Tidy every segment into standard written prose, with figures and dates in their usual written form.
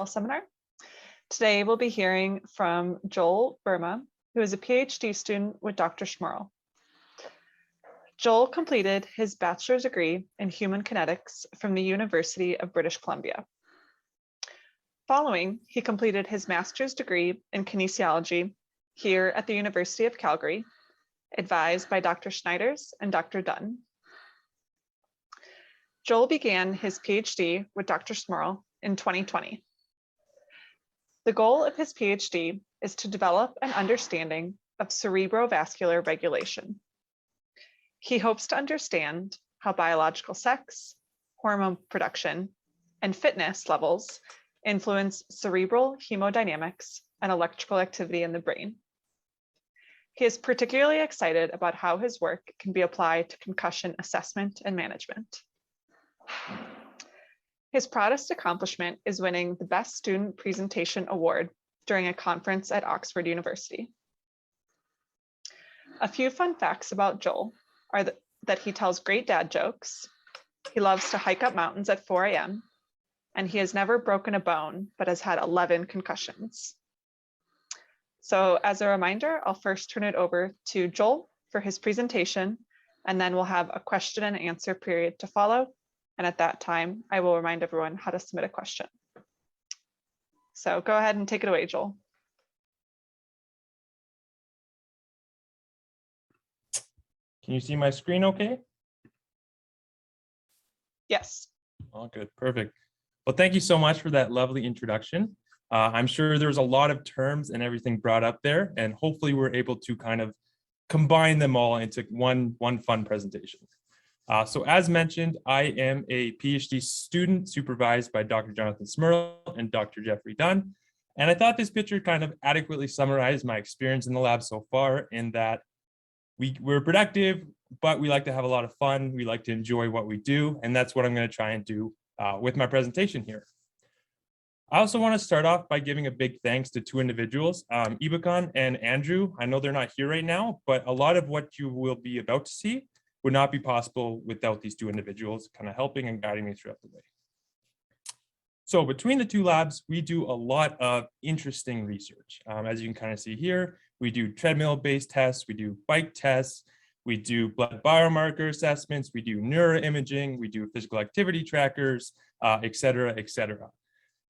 Seminar. Today we'll be hearing from Joel Burma, who is a PhD student with Dr. Schmerl. Joel completed his bachelor's degree in human kinetics from the University of British Columbia. Following, he completed his master's degree in kinesiology here at the University of Calgary, advised by Dr. Schneiders and Dr. Dunn. Joel began his PhD with Dr. Schmerl in 2020. The goal of his PhD is to develop an understanding of cerebrovascular regulation. He hopes to understand how biological sex, hormone production, and fitness levels influence cerebral hemodynamics and electrical activity in the brain. He is particularly excited about how his work can be applied to concussion assessment and management. His proudest accomplishment is winning the Best Student Presentation Award during a conference at Oxford University. A few fun facts about Joel are that he tells great dad jokes, he loves to hike up mountains at 4 a.m., and he has never broken a bone, but has had 11 concussions. So as a reminder, I'll first turn it over to Joel for his presentation, and then we'll have a question and answer period to follow. And at that time, I will remind everyone how to submit a question. So go ahead and take it away, Joel. Can you see my screen okay? Yes. Oh, good, perfect. Well, thank you so much for that lovely introduction. I'm sure there's a lot of terms and everything brought up there, and hopefully we're able to kind of combine them all into one fun presentation. So as mentioned, I am a PhD student supervised by Dr. Jonathan Schmerl and Dr. Jeffrey Dunn. And I thought this picture kind of adequately summarized my experience in the lab so far, in that we're productive, but we like to have a lot of fun. We like to enjoy what we do. And that's what I'm going to try and do with my presentation here. I also want to start off by giving a big thanks to two individuals, Ibakan and Andrew. I know they're not here right now, but a lot of what you will be about to see would not be possible without these two individuals kind of helping and guiding me throughout the way. So between the two labs, we do a lot of interesting research. As you can kind of see here, we do treadmill-based tests, we do bike tests, we do blood biomarker assessments, we do neuroimaging, we do physical activity trackers, et cetera, et cetera.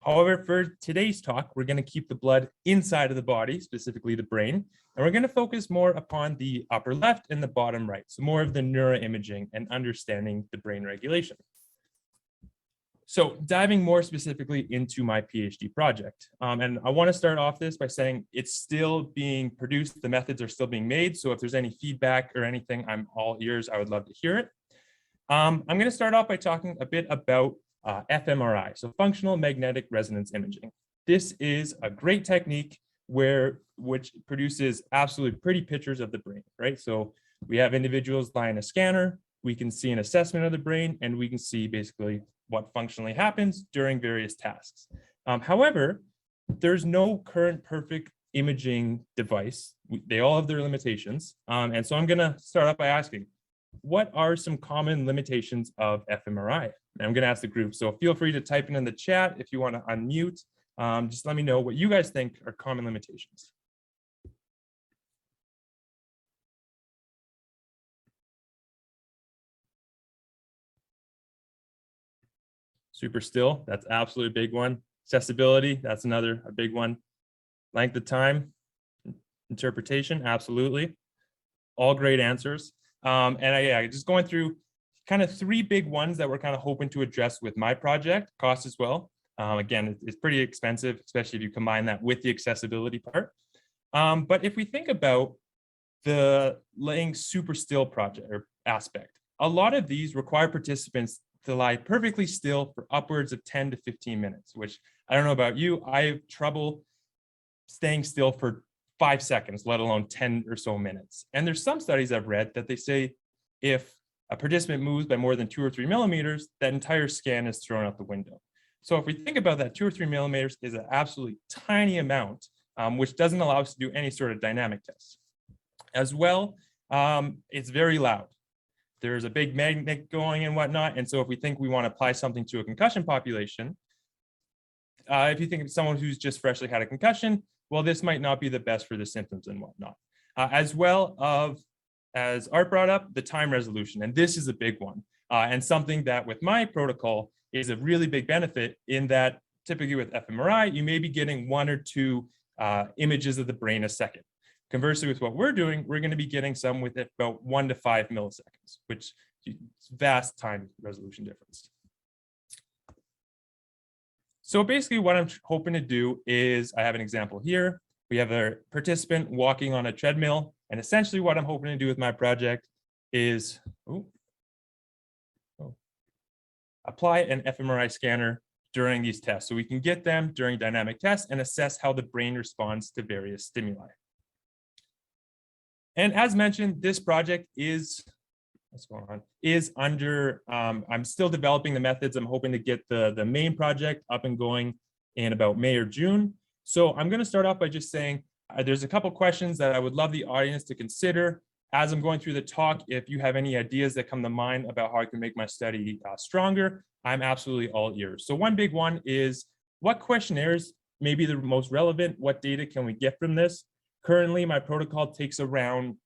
However, for today's talk, we're going to keep the blood inside of the body, specifically the brain, and we're going to focus more upon the upper left and the bottom right, so more of the neuroimaging and understanding the brain regulation. So diving more specifically into my PhD project, and I want to start off this by saying it's still being produced, the methods are still being made, so if there's any feedback or anything, I'm all ears, I would love to hear it. I'm going to start off by talking a bit about fMRI, so functional magnetic resonance imaging. This is a great technique which produces absolutely pretty pictures of the brain, right? So we have individuals lying a scanner, we can see an assessment of the brain, and we can see basically what functionally happens during various tasks. However, there's no current perfect imaging device. They all have their limitations. And so I'm going to start off by asking, what are some common limitations of fMRI? And I'm going to ask the group, so feel free to type in the chat if you want to unmute. Just let me know what you guys think are common limitations. Super still, that's absolutely a big one. Accessibility, that's a big one. Length of time, interpretation, absolutely. All great answers. And just going through kind of three big ones that we're kind of hoping to address with my project, cost as well. Again, it's pretty expensive, especially if you combine that with the accessibility part. But if we think about the laying super still project or aspect, a lot of these require participants to lie perfectly still for upwards of 10 to 15 minutes, which I don't know about you, I have trouble staying still for 5 seconds, let alone 10 or so minutes. And there's some studies I've read that they say if a participant moves by more than 2 or 3 millimeters, that entire scan is thrown out the window. So if we think about that, 2 or 3 millimeters is an absolutely tiny amount, which doesn't allow us to do any sort of dynamic tests. As well, it's very loud. There's a big magnet going and whatnot. And so if we think we want to apply something to a concussion population, if you think of someone who's just freshly had a concussion, well, this might not be the best for the symptoms and whatnot. As well as Art brought up, the time resolution, and this is a big one, and something that with my protocol is a really big benefit in that typically with fMRI, you may be getting 1 or 2 images of the brain a second. Conversely, with what we're doing, we're going to be getting some with about 1 to 5 milliseconds, which is vast time resolution difference. So basically what I'm hoping to do is, I have an example here. We have a participant walking on a treadmill, and essentially what I'm hoping to do with my project is apply an fMRI scanner during these tests. So we can get them during dynamic tests and assess how the brain responds to various stimuli. And as mentioned, this project is, what's going on, is under, I'm still developing the methods. I'm hoping to get the main project up and going in about May or June. So I'm going to start off by just saying, there's a couple questions that I would love the audience to consider as I'm going through the talk. If you have any ideas that come to mind about how I can make my study stronger, I'm absolutely all ears. So one big one is, what questionnaires may be the most relevant? What data can we get from this? Currently, my protocol takes around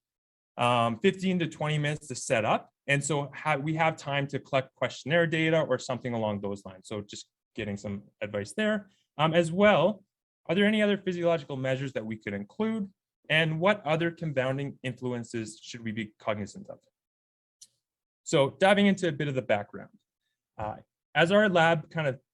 15 to 20 minutes to set up. And so we have time to collect questionnaire data or something along those lines. So just getting some advice there. As well, are there any other physiological measures that we could include? And what other confounding influences should we be cognizant of? So diving into a bit of the background. As our lab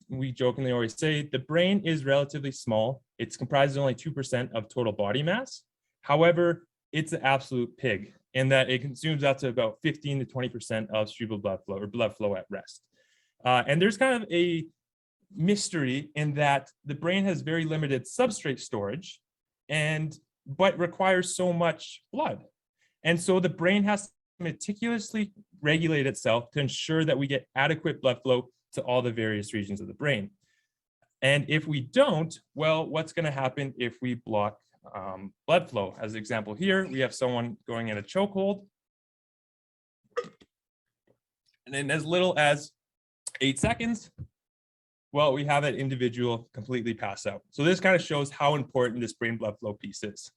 we jokingly always say, the brain is relatively small. It's comprised of only 2% of total body mass. However, it's an absolute pig in that it consumes up to about 15 to 20% of cerebral blood flow or blood flow at rest. And there's kind of a mystery in that the brain has very limited substrate storage, but requires so much blood. And so the brain has to meticulously regulate itself to ensure that we get adequate blood flow to all the various regions of the brain. And if we don't, well, what's going to happen if we block blood flow? As an example here, we have someone going in a chokehold. And in as little as 8 seconds, well, we have that individual completely pass out. So this kind of shows how important this brain blood flow piece is.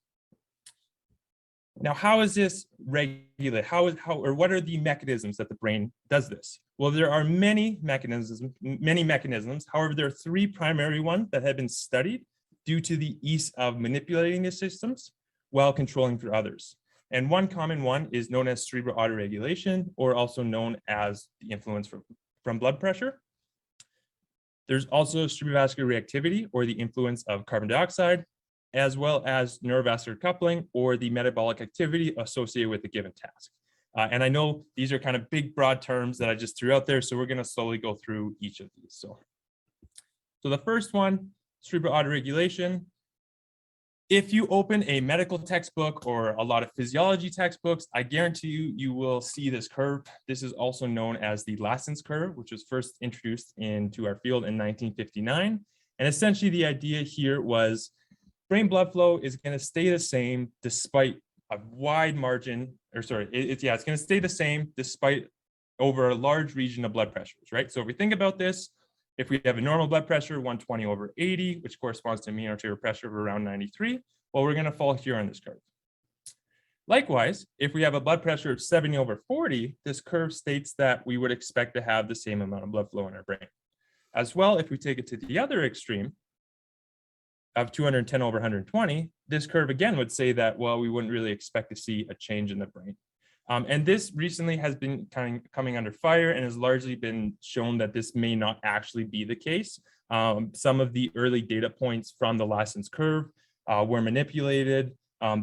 Now, how is this regulated? What are the mechanisms that the brain does this? Well, there are many mechanisms. However, there are 3 primary ones that have been studied due to the ease of manipulating the systems while controlling for others. And one common one is known as cerebral autoregulation, or also known as the influence from blood pressure. There's also cerebrovascular reactivity, or the influence of carbon dioxide, as well as neurovascular coupling, or the metabolic activity associated with a given task. And I know these are kind of big, broad terms that I just threw out there, so we're going to slowly go through each of these. So the first one, cerebral autoregulation. If you open a medical textbook or a lot of physiology textbooks, I guarantee you will see this curve. This is also known as the Lassens curve, which was first introduced into our field in 1959. And essentially the idea here was brain blood flow is going to stay the same despite a wide margin, it's going to stay the same despite over a large region of blood pressures, right? So if we think about this, if we have a normal blood pressure, 120 over 80, which corresponds to mean arterial pressure of around 93, well, we're going to fall here on this curve. Likewise, if we have a blood pressure of 70 over 40, this curve states that we would expect to have the same amount of blood flow in our brain. As well, if we take it to the other extreme of 210 over 120, this curve again would say that, well, we wouldn't really expect to see a change in the brain. And this recently has been coming under fire and has largely been shown that this may not actually be the case. Some of the early data points from the Lassens curve were manipulated.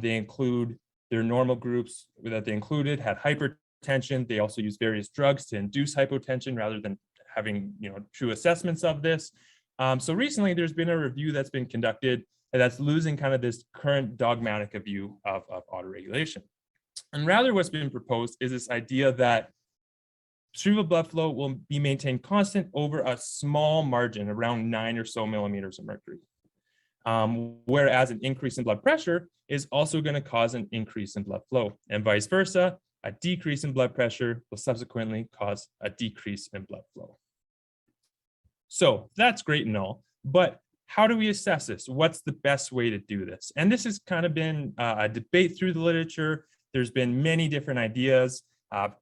They include their normal groups that they included had hypertension. They also used various drugs to induce hypotension rather than having true assessments of this. So recently there's been a review that's been conducted that's losing kind of this current dogmatic view of autoregulation. And rather what's been proposed is this idea that cerebral blood flow will be maintained constant over a small margin, around 9 or so millimeters of mercury. Whereas an increase in blood pressure is also going to cause an increase in blood flow, and vice versa. A decrease in blood pressure will subsequently cause a decrease in blood flow. So that's great and all, but how do we assess this? What's the best way to do this? And this has kind of been a debate through the literature. There's been many different ideas,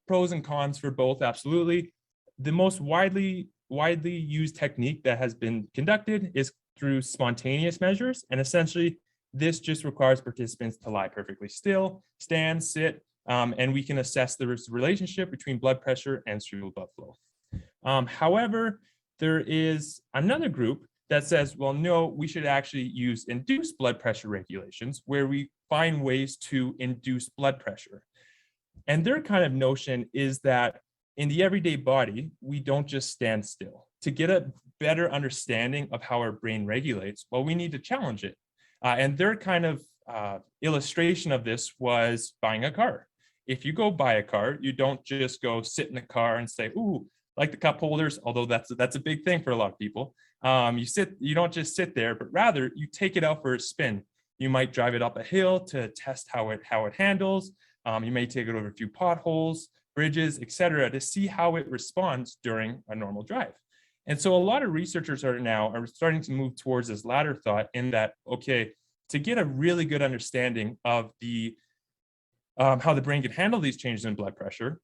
pros and cons for both, absolutely. The most widely used technique that has been conducted is through spontaneous measures. And essentially, this just requires participants to lie perfectly still, stand, sit, and we can assess the relationship between blood pressure and cerebral blood flow. However, there is another group that says, well, no, we should actually use induced blood pressure regulations where we find ways to induce blood pressure. And their kind of notion is that in the everyday body, we don't just stand still. To get a better understanding of how our brain regulates, well, we need to challenge it. And their kind of illustration of this was buying a car. If you go buy a car, you don't just go sit in the car and say, ooh, like the cup holders, although that's a big thing for a lot of people. You don't just sit there, but rather you take it out for a spin. You might drive it up a hill to test how it handles. You may take it over a few potholes, bridges, etc., to see how it responds during a normal drive. And so a lot of researchers are starting to move towards this latter thought in that, okay, to get a really good understanding of the how the brain can handle these changes in blood pressure,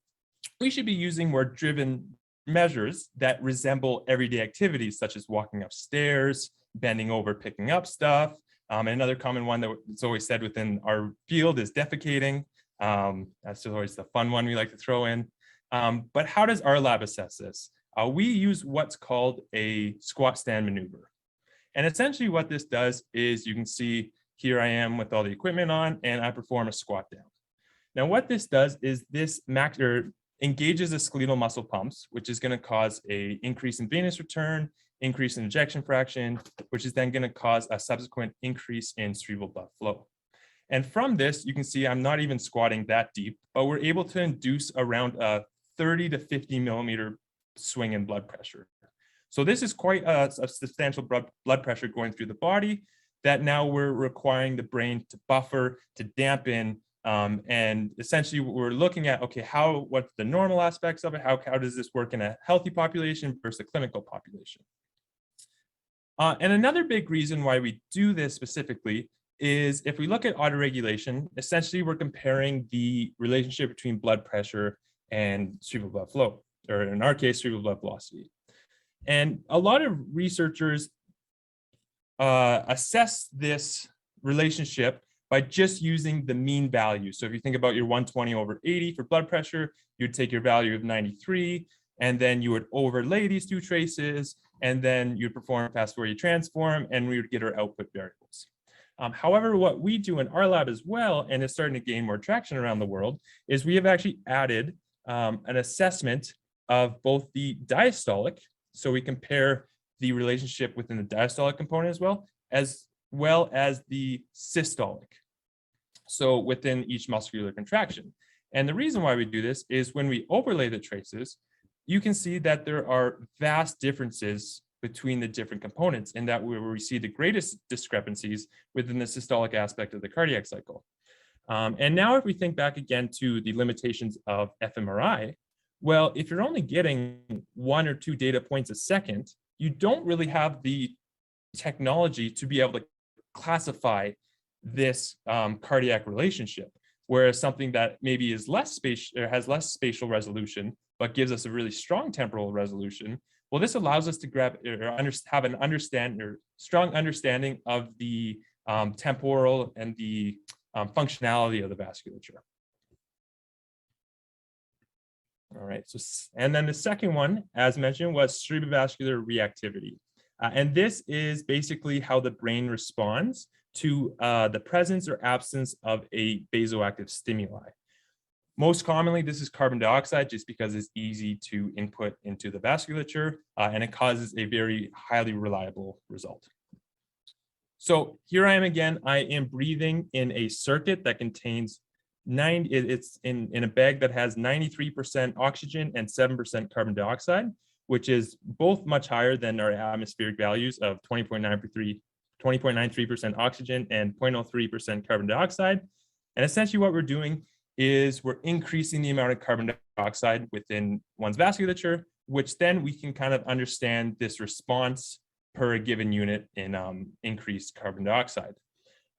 we should be using more driven measures that resemble everyday activities such as walking upstairs, bending over, picking up stuff. And another common one that's always said within our field is defecating. That's always the fun one we like to throw in. But how does our lab assess this? We use what's called a squat stand maneuver. And essentially what this does is you can see here I am with all the equipment on and I perform a squat down. Now what this does is this engages the skeletal muscle pumps, which is going to cause an increase in venous return, increase in ejection fraction, which is then going to cause a subsequent increase in cerebral blood flow. And from this, you can see I'm not even squatting that deep, but we're able to induce around a 30 to 50 millimeter swing in blood pressure. So this is quite a substantial blood pressure going through the body that now we're requiring the brain to buffer, to dampen, and essentially we're looking at, okay, what's the normal aspects of it? How does this work in a healthy population versus a clinical population? And another big reason why we do this specifically is if we look at autoregulation, essentially we're comparing the relationship between blood pressure and cerebral blood flow, or in our case, cerebral blood velocity. And a lot of researchers assess this relationship by just using the mean value. So if you think about your 120/80 for blood pressure, you'd take your value of 93, and then you would overlay these two traces, and then you'd perform fast Fourier transform, and we would get our output variables. However, what we do in our lab as well, and it's starting to gain more traction around the world, is we have actually added an assessment of both the diastolic, so we compare the relationship within the diastolic component as well as the systolic, so within each muscular contraction. And the reason why we do this is when we overlay the traces, you can see that there are vast differences between the different components, and that where we see the greatest discrepancies within the systolic aspect of the cardiac cycle. And now if we think back again to the limitations of fMRI, well, if you're only getting 1 or 2 data points a second, you don't really have the technology to be able to classify this cardiac relationship, whereas something that maybe is has less spatial resolution, but gives us a really strong temporal resolution, well, this allows us to have an strong understanding of the temporal and the functionality of the vasculature. All right, and then the second one, as mentioned, was cerebrovascular reactivity. And this is basically how the brain responds to the presence or absence of a vasoactive stimuli. Most commonly, this is carbon dioxide, just because it's easy to input into the vasculature, and it causes a very highly reliable result. So here I am again. I am breathing in a circuit that contains it's in a bag that has 93% oxygen and 7% carbon dioxide, which is both much higher than our atmospheric values of 20.93% oxygen and 0.03% carbon dioxide. And essentially what we're doing is we're increasing the amount of carbon dioxide within one's vasculature, which then we can kind of understand this response per given unit in increased carbon dioxide.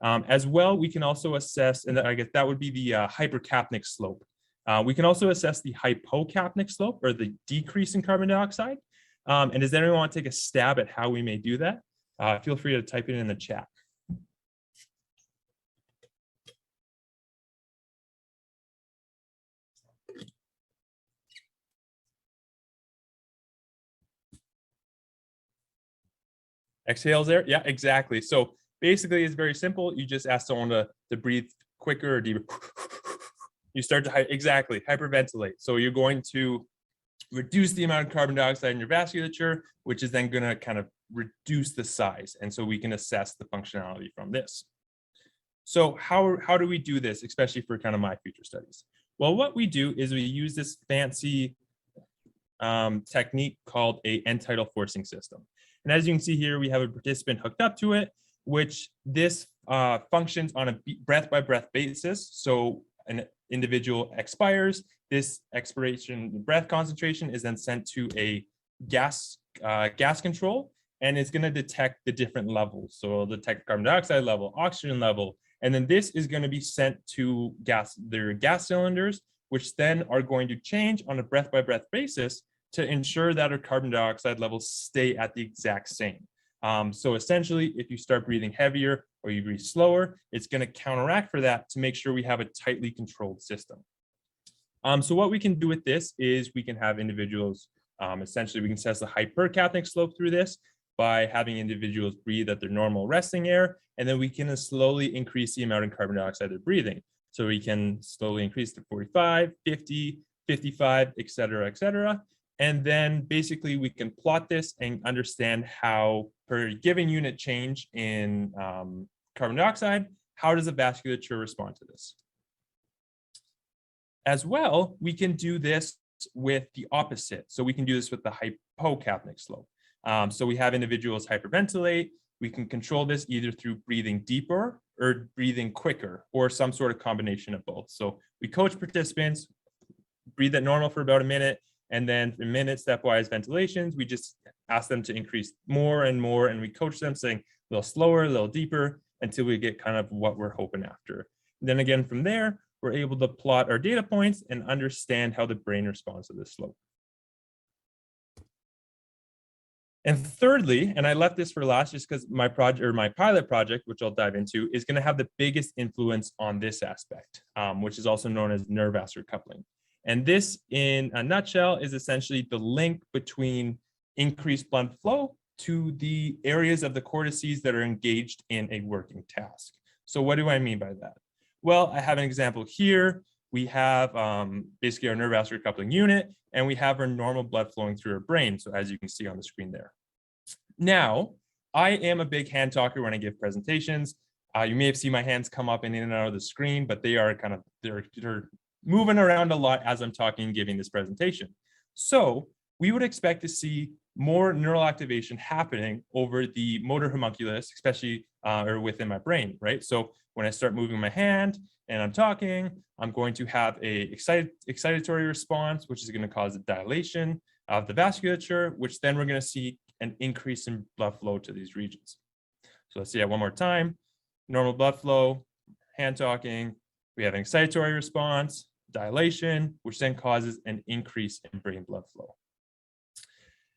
As well, we can also assess, and I guess that would be the hypercapnic slope. We can also assess the hypocapnic slope, or the decrease in carbon dioxide. And does anyone want to take a stab at how we may do that? Feel free to type it in the chat. Exhales there? Yeah, exactly. So basically, it's very simple. You just ask someone to breathe quicker or deeper. You start to exactly hyperventilate. So you're going to reduce the amount of carbon dioxide in your vasculature, which is then going to kind of reduce the size. And so we can assess the functionality from this. So how do we do this, especially for kind of my future studies? Well, what we do is we use this fancy technique called a end tidal forcing system. And as you can see here, we have a participant hooked up to it, which this functions on a breath by breath basis. So an individual expires, this expiration breath concentration is then sent to a gas control, and it's going to detect the different levels. So it'll detect carbon dioxide level, oxygen level, and then this is going to be sent to their gas cylinders, which then are going to change on a breath by breath basis to ensure that our carbon dioxide levels stay at the exact same. So essentially, if you start breathing heavier or you breathe slower, it's going to counteract for that to make sure we have a tightly controlled system. So what we can do with this is we can have individuals, essentially we can test the hypercapnic slope through this by having individuals breathe at their normal resting air, and then we can slowly increase the amount of carbon dioxide they're breathing. So we can slowly increase to 45, 50, 55, et cetera, et cetera. And then basically we can plot this and understand how per given unit change in carbon dioxide, how does the vasculature respond to this? As well, we can do this with the opposite. So we can do this with the hypocapnic slope. So we have individuals hyperventilate. We can control this either through breathing deeper or breathing quicker, or some sort of combination of both. So we coach participants, breathe at normal for about a minute, and then in minute stepwise ventilations, we just ask them to increase more and more, and we coach them saying a little slower, a little deeper, until we get kind of what we're hoping after. And then again, from there, we're able to plot our data points and understand how the brain responds to this slope. And thirdly, and I left this for last just because my project, or my pilot project, which I'll dive into, is going to have the biggest influence on this aspect, which is also known as neurovascular coupling. And this, in a nutshell, is essentially the link between increased blood flow to the areas of the cortices that are engaged in a working task. So what do I mean by that? Well, I have an example here. We have basically our neurovascular coupling unit, and we have our normal blood flowing through our brain. So as you can see on the screen there. Now, I am a big hand talker when I give presentations. You may have seen my hands come up and in and out of the screen, but they are kind of, they're moving around a lot as I'm talking and giving this presentation. So we would expect to see more neural activation happening over the motor homunculus, especially or within my brain, right? So when I start moving my hand and I'm talking, I'm going to have a excitatory response, which is going to cause a dilation of the vasculature, which then we're going to see an increase in blood flow to these regions. So let's see that one more time. Normal blood flow, hand talking, we have an excitatory response, dilation, which then causes an increase in brain blood flow.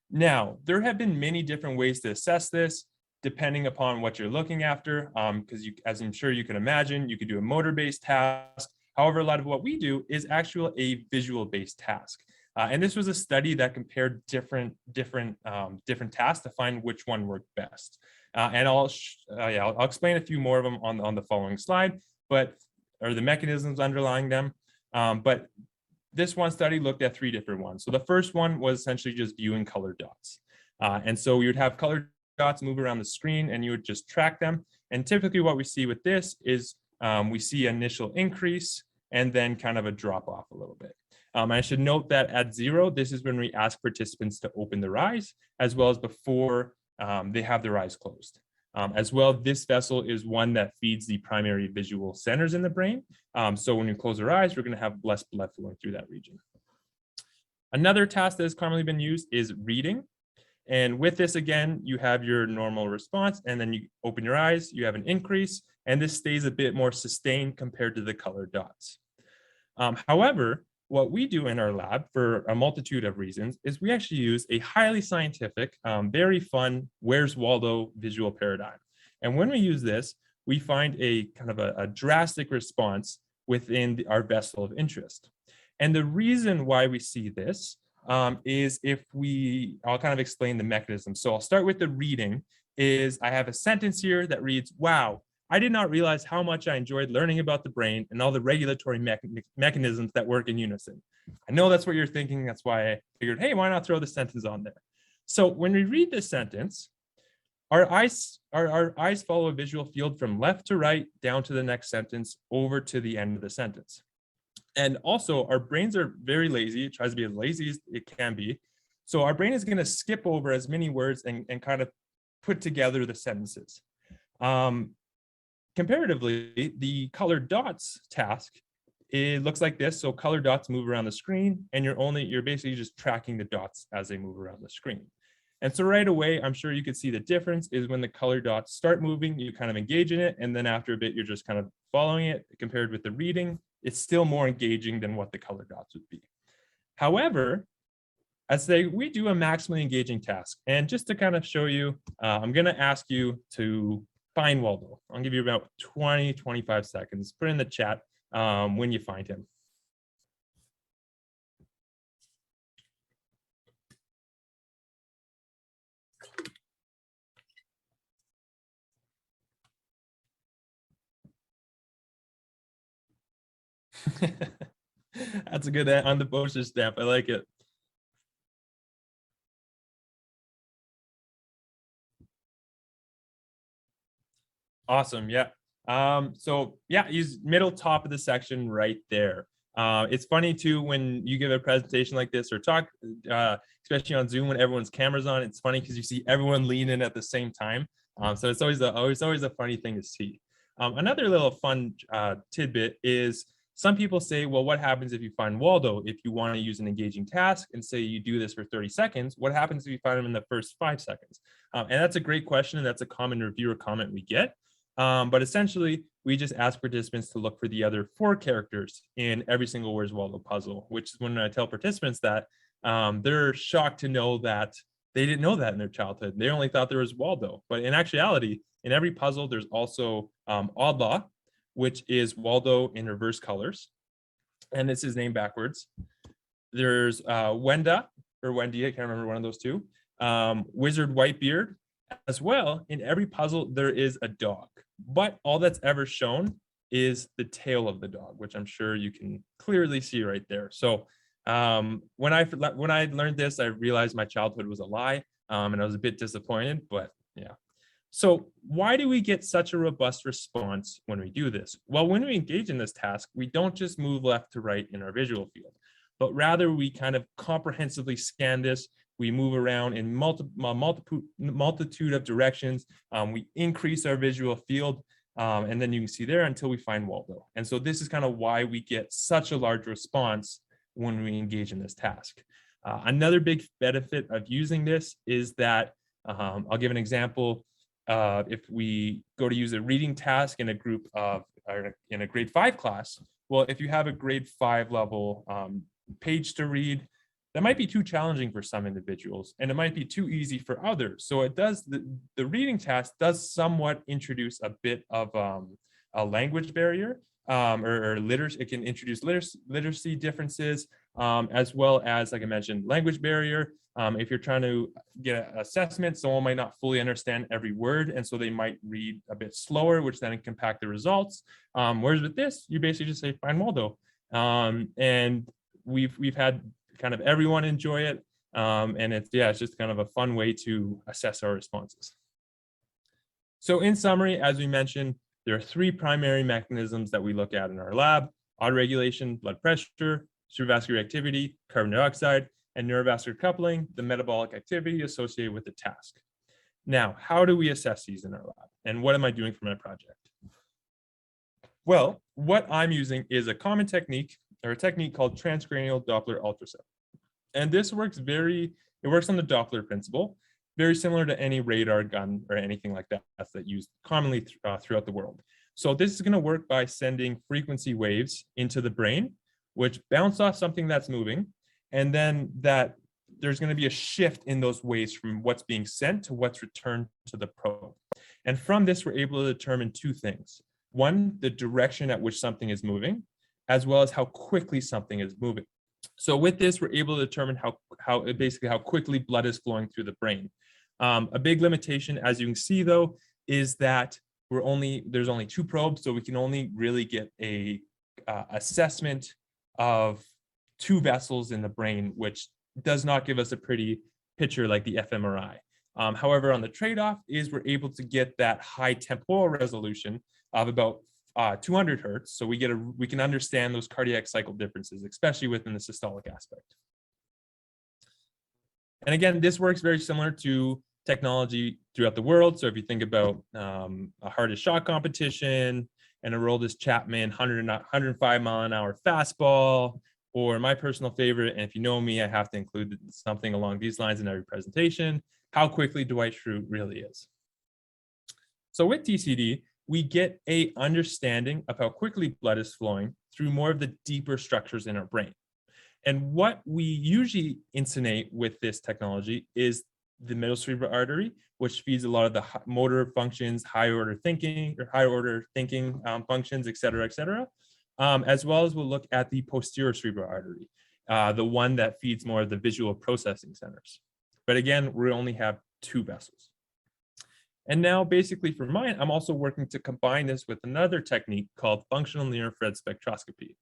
Now, there have been many different ways to assess this, depending upon what you're looking after, because as I'm sure you can imagine, you could do a motor-based task. However, a lot of what we do is actually a visual-based task. And this was a study that compared different tasks to find which one worked best. And I'll explain a few more of them on the following slide, or the mechanisms underlying them. But this one study looked at 3 different ones. So the first one was essentially just viewing colored dots. And so we would have colored dots move around the screen and you would just track them. And typically what we see with this is we see initial increase and then kind of a drop off a little bit. I should note that at 0, this is when we ask participants to open their eyes, as well as before they have their eyes closed. As well, this vessel is one that feeds the primary visual centers in the brain. So when you close our eyes, we're going to have less blood flowing through that region. Another task that has commonly been used is reading. And with this, again, you have your normal response, and then you open your eyes, you have an increase, and this stays a bit more sustained compared to the colored dots. However, what we do in our lab for a multitude of reasons is we actually use a highly scientific, very fun Where's Waldo visual paradigm. And when we use this, we find a kind of a drastic response within our vessel of interest. And the reason why we see this is I'll kind of explain the mechanism. So I'll start with the reading. I have a sentence here that reads, "Wow, I did not realize how much I enjoyed learning about the brain and all the regulatory mechanisms that work in unison." I know that's what you're thinking. That's why I figured, hey, why not throw the sentence on there? So when we read this sentence, our eyes follow a visual field from left to right, down to the next sentence, over to the end of the sentence. And also, our brains are very lazy. It tries to be as lazy as it can be. So our brain is going to skip over as many words and kind of put together the sentences. Comparatively, the colored dots task, it looks like this. So colored dots move around the screen, and you're basically just tracking the dots as they move around the screen. And so right away, I'm sure you could see the difference is when the colored dots start moving, you kind of engage in it. And then after a bit, you're just kind of following it. Compared with the reading, it's still more engaging than what the colored dots would be. However, we do a maximally engaging task. And just to kind of show you, I'm going to ask you to find Waldo. I'll give you about 20, 25 seconds. Put in the chat when you find him. That's a good on the postage stamp. I like it. Awesome. Yeah. So yeah, he's middle top of the section right there. It's funny too when you give a presentation like this or talk, especially on Zoom when everyone's camera's on. It's funny because you see everyone lean in at the same time. So it's always a funny thing to see. Another little fun tidbit is some people say, well, what happens if you find Waldo? If you want to use an engaging task and say you do this for 30 seconds, what happens if you find him in the first 5 seconds? And that's a great question, and that's a common reviewer comment we get. But essentially, we just ask participants to look for the other 4 characters in every single Where's Waldo puzzle, which is when I tell participants that, they're shocked to know that they didn't know that in their childhood. They only thought there was Waldo. But in actuality, in every puzzle, there's also Oddlaw, which is Waldo in reverse colors. And it's his name backwards. There's Wenda, or Wendy, I can't remember one of those two. Wizard Whitebeard. As well, in every puzzle, there is a dog. But all that's ever shown is the tail of the dog, which I'm sure you can clearly see right there. So when I learned this, I realized my childhood was a lie, and I was a bit disappointed, but yeah. So why do we get such a robust response when we do this? Well, when we engage in this task, we don't just move left to right in our visual field, but rather we kind of comprehensively scan this. We move around in multitude of directions. We increase our visual field, and then you can see there until we find Waldo. And so this is kind of why we get such a large response when we engage in this task. Another big benefit of using this is that, I'll give an example. If we go to use a reading task in a group of, or in a grade 5 class, well, if you have a grade 5 level page to read, that might be too challenging for some individuals, and it might be too easy for others. So it does, the reading task does somewhat introduce a bit of a language barrier, or literacy. It can introduce literacy differences, as well as, like I mentioned, language barrier. If you're trying to get an assessment, someone might not fully understand every word, and so they might read a bit slower, which then can impact the results. Whereas with this, you basically just say, find Waldo. And we've had kind of everyone enjoy it. And it's just kind of a fun way to assess our responses. So in summary, as we mentioned, there are 3 primary mechanisms that we look at in our lab: autoregulation, blood pressure; cerebrovascular activity, carbon dioxide; and neurovascular coupling, the metabolic activity associated with the task. Now, how do we assess these in our lab? And what am I doing for my project? Well, what I'm using is a common technique, or a technique called Transcranial Doppler ultrasound. And this works on the Doppler principle. very similar to any radar gun or anything like that that's used commonly throughout the world. So this is going to work by sending frequency waves into the brain, which bounce off something that's moving, and then that there's going to be a shift in those waves from what's being sent to what's returned to the probe. And from this, we're able to determine two things. One, the direction at which something is moving, as well as how quickly something is moving. So with this, we're able to determine how quickly blood is flowing through the brain. A big limitation, as you can see, though, is that there's only two probes, so we can only really get a assessment of two vessels in the brain, which does not give us a pretty picture like the fMRI. However, on the trade-off is we're able to get that high temporal resolution of about 200 hertz, so we can understand those cardiac cycle differences, especially within the systolic aspect. And again, this works very similar to technology throughout the world. So if you think about a hardest shot competition and Aroldis Chapman 105 mile an hour fastball, or my personal favorite, and if you know me, I have to include something along these lines in every presentation, how quickly Dwight Schrute really is. So with TCD, we get an understanding of how quickly blood is flowing through more of the deeper structures in our brain. And what we usually insonate with this technology is the middle cerebral artery, which feeds a lot of the motor functions, higher order thinking functions, et cetera, as well as we'll look at the posterior cerebral artery, the one that feeds more of the visual processing centers. But again, we only have two vessels. And now basically for mine, I'm also working to combine this with another technique called functional near-infrared spectroscopy.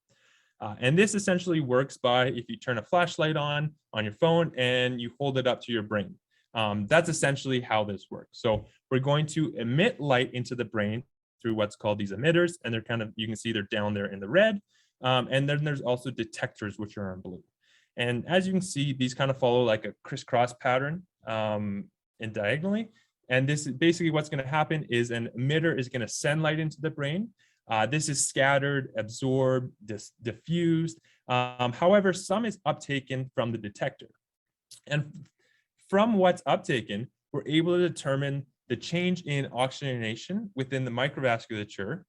And this essentially works by if you turn a flashlight on your phone and you hold it up to your brain. That's essentially how this works. So we're going to emit light into the brain through what's called these emitters, and they're you can see they're down there in the red. And then there's also detectors, which are in blue. And as you can see, these kind of follow like a crisscross pattern and diagonally. And this is basically what's going to happen is an emitter is going to send light into the brain. This is scattered, absorbed, diffused. However, some is uptaken from the detector. And from what's uptaken, we're able to determine the change in oxygenation within the microvasculature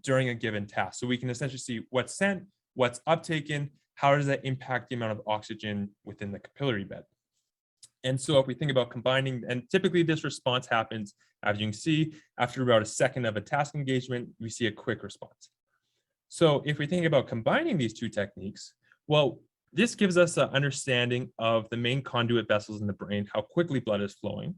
during a given task. So we can essentially see what's sent, what's uptaken, how does that impact the amount of oxygen within the capillary bed. And so if we think about combining, and typically this response happens, as you can see, after about a second of a task engagement, we see a quick response. So if we think about combining these two techniques, well, this gives us an understanding of the main conduit vessels in the brain, how quickly blood is flowing.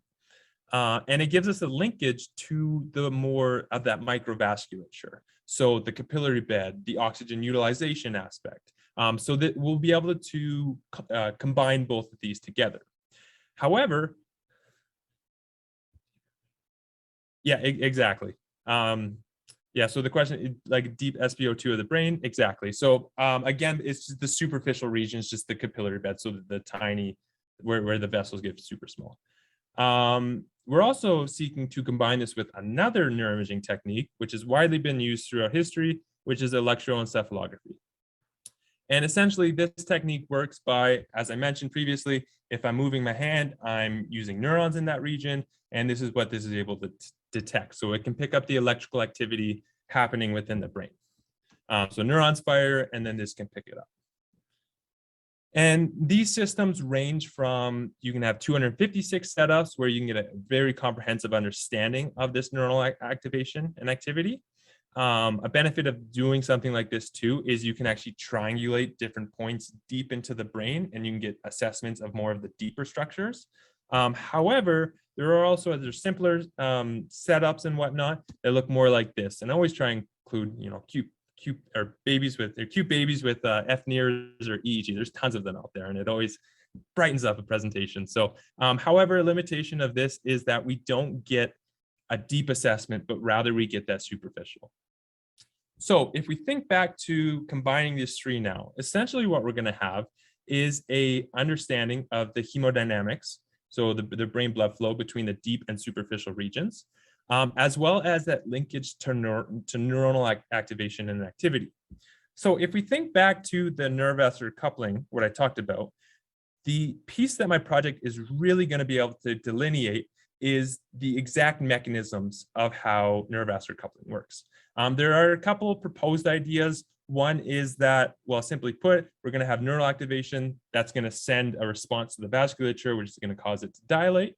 And it gives us a linkage to the more of that microvasculature. So the capillary bed, the oxygen utilization aspect. So that we'll be able to combine both of these together. However, yeah, exactly. Yeah, so the question, like deep SpO2 of the brain, exactly. So again, it's just the superficial region, it's just the capillary bed, so the tiny, where the vessels get super small. We're also seeking to combine this with another neuroimaging technique, which has widely been used throughout history, which is electroencephalography. And essentially, this technique works by, as I mentioned previously, if I'm moving my hand, I'm using neurons in that region, and this is what this is able to detect. So it can pick up the electrical activity happening within the brain. So neurons fire, and then this can pick it up. And these systems range from, you can have 256 setups where you can get a very comprehensive understanding of this neural activation and activity. A benefit of doing something like this too is you can actually triangulate different points deep into the brain, and you can get assessments of more of the deeper structures. However, there are also other simpler setups and whatnot that look more like this. And I always try and include, cute babies with FNIRS or EEG. There's tons of them out there, and it always brightens up a presentation. So, however, a limitation of this is that we don't get a deep assessment, but rather we get that superficial. So if we think back to combining these three now, essentially what we're going to have is a understanding of the hemodynamics, so the brain blood flow between the deep and superficial regions, as well as that linkage to neuronal activation and activity. So if we think back to the neurovascular coupling, what I talked about, The piece that my project is really going to be able to delineate is the exact mechanisms of how neurovascular coupling works. There are a couple of proposed ideas. One is that, well, simply put, we're going to have neural activation that's going to send a response to the vasculature, which is going to cause it to dilate.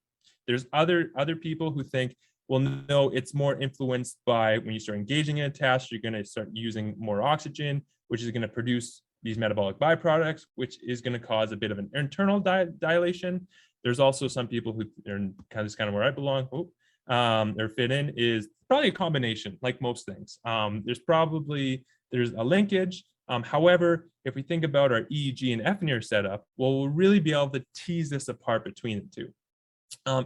There's other people who think, well, no, it's more influenced by when you start engaging in a task, you're going to start using more oxygen, which is going to produce these metabolic byproducts, which is going to cause a bit of an internal dilation. There's also some people who are kind of where I belong, or fit in, is probably a combination, like most things. There's a linkage. However, if we think about our EEG and FNIR setup, well, we'll really be able to tease this apart between the two.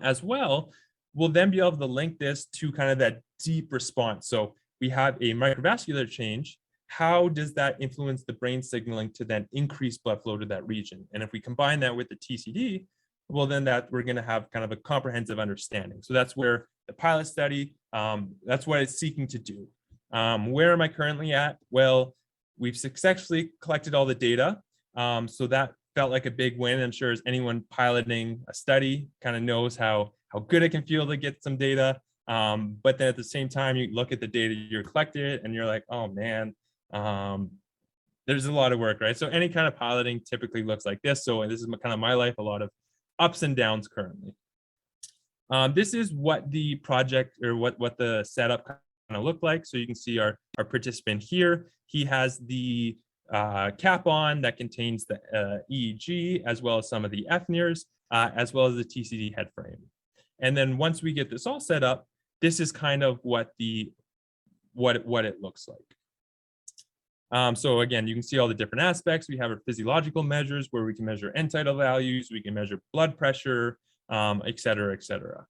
As well, we'll then be able to link this to kind of that deep response. So we have a microvascular change. How does that influence the brain signaling to then increase blood flow to that region? And if we combine that with the TCD, well, then that we're going to have kind of a comprehensive understanding. So that's where the pilot study, that's what it's seeking to do. Where am I currently at? Well, we've successfully collected all the data. So that felt like a big win. I'm sure as anyone piloting a study kind of knows how good it can feel to get some data. But then at the same time, you look at the data you're collected and you're like, oh man, there's a lot of work, right? So any kind of piloting typically looks like this. So this is kind of my life, a lot of ups and downs currently. This is what the project or what the setup kind of looked like. So you can see our participant here. He has the cap on that contains the EEG, as well as some of the FNIRs, as well as the TCD head frame. And then once we get this all set up, this is kind of what it looks like. So again, you can see all the different aspects. We have our physiological measures where we can measure end tidal values, we can measure blood pressure, et cetera, et cetera.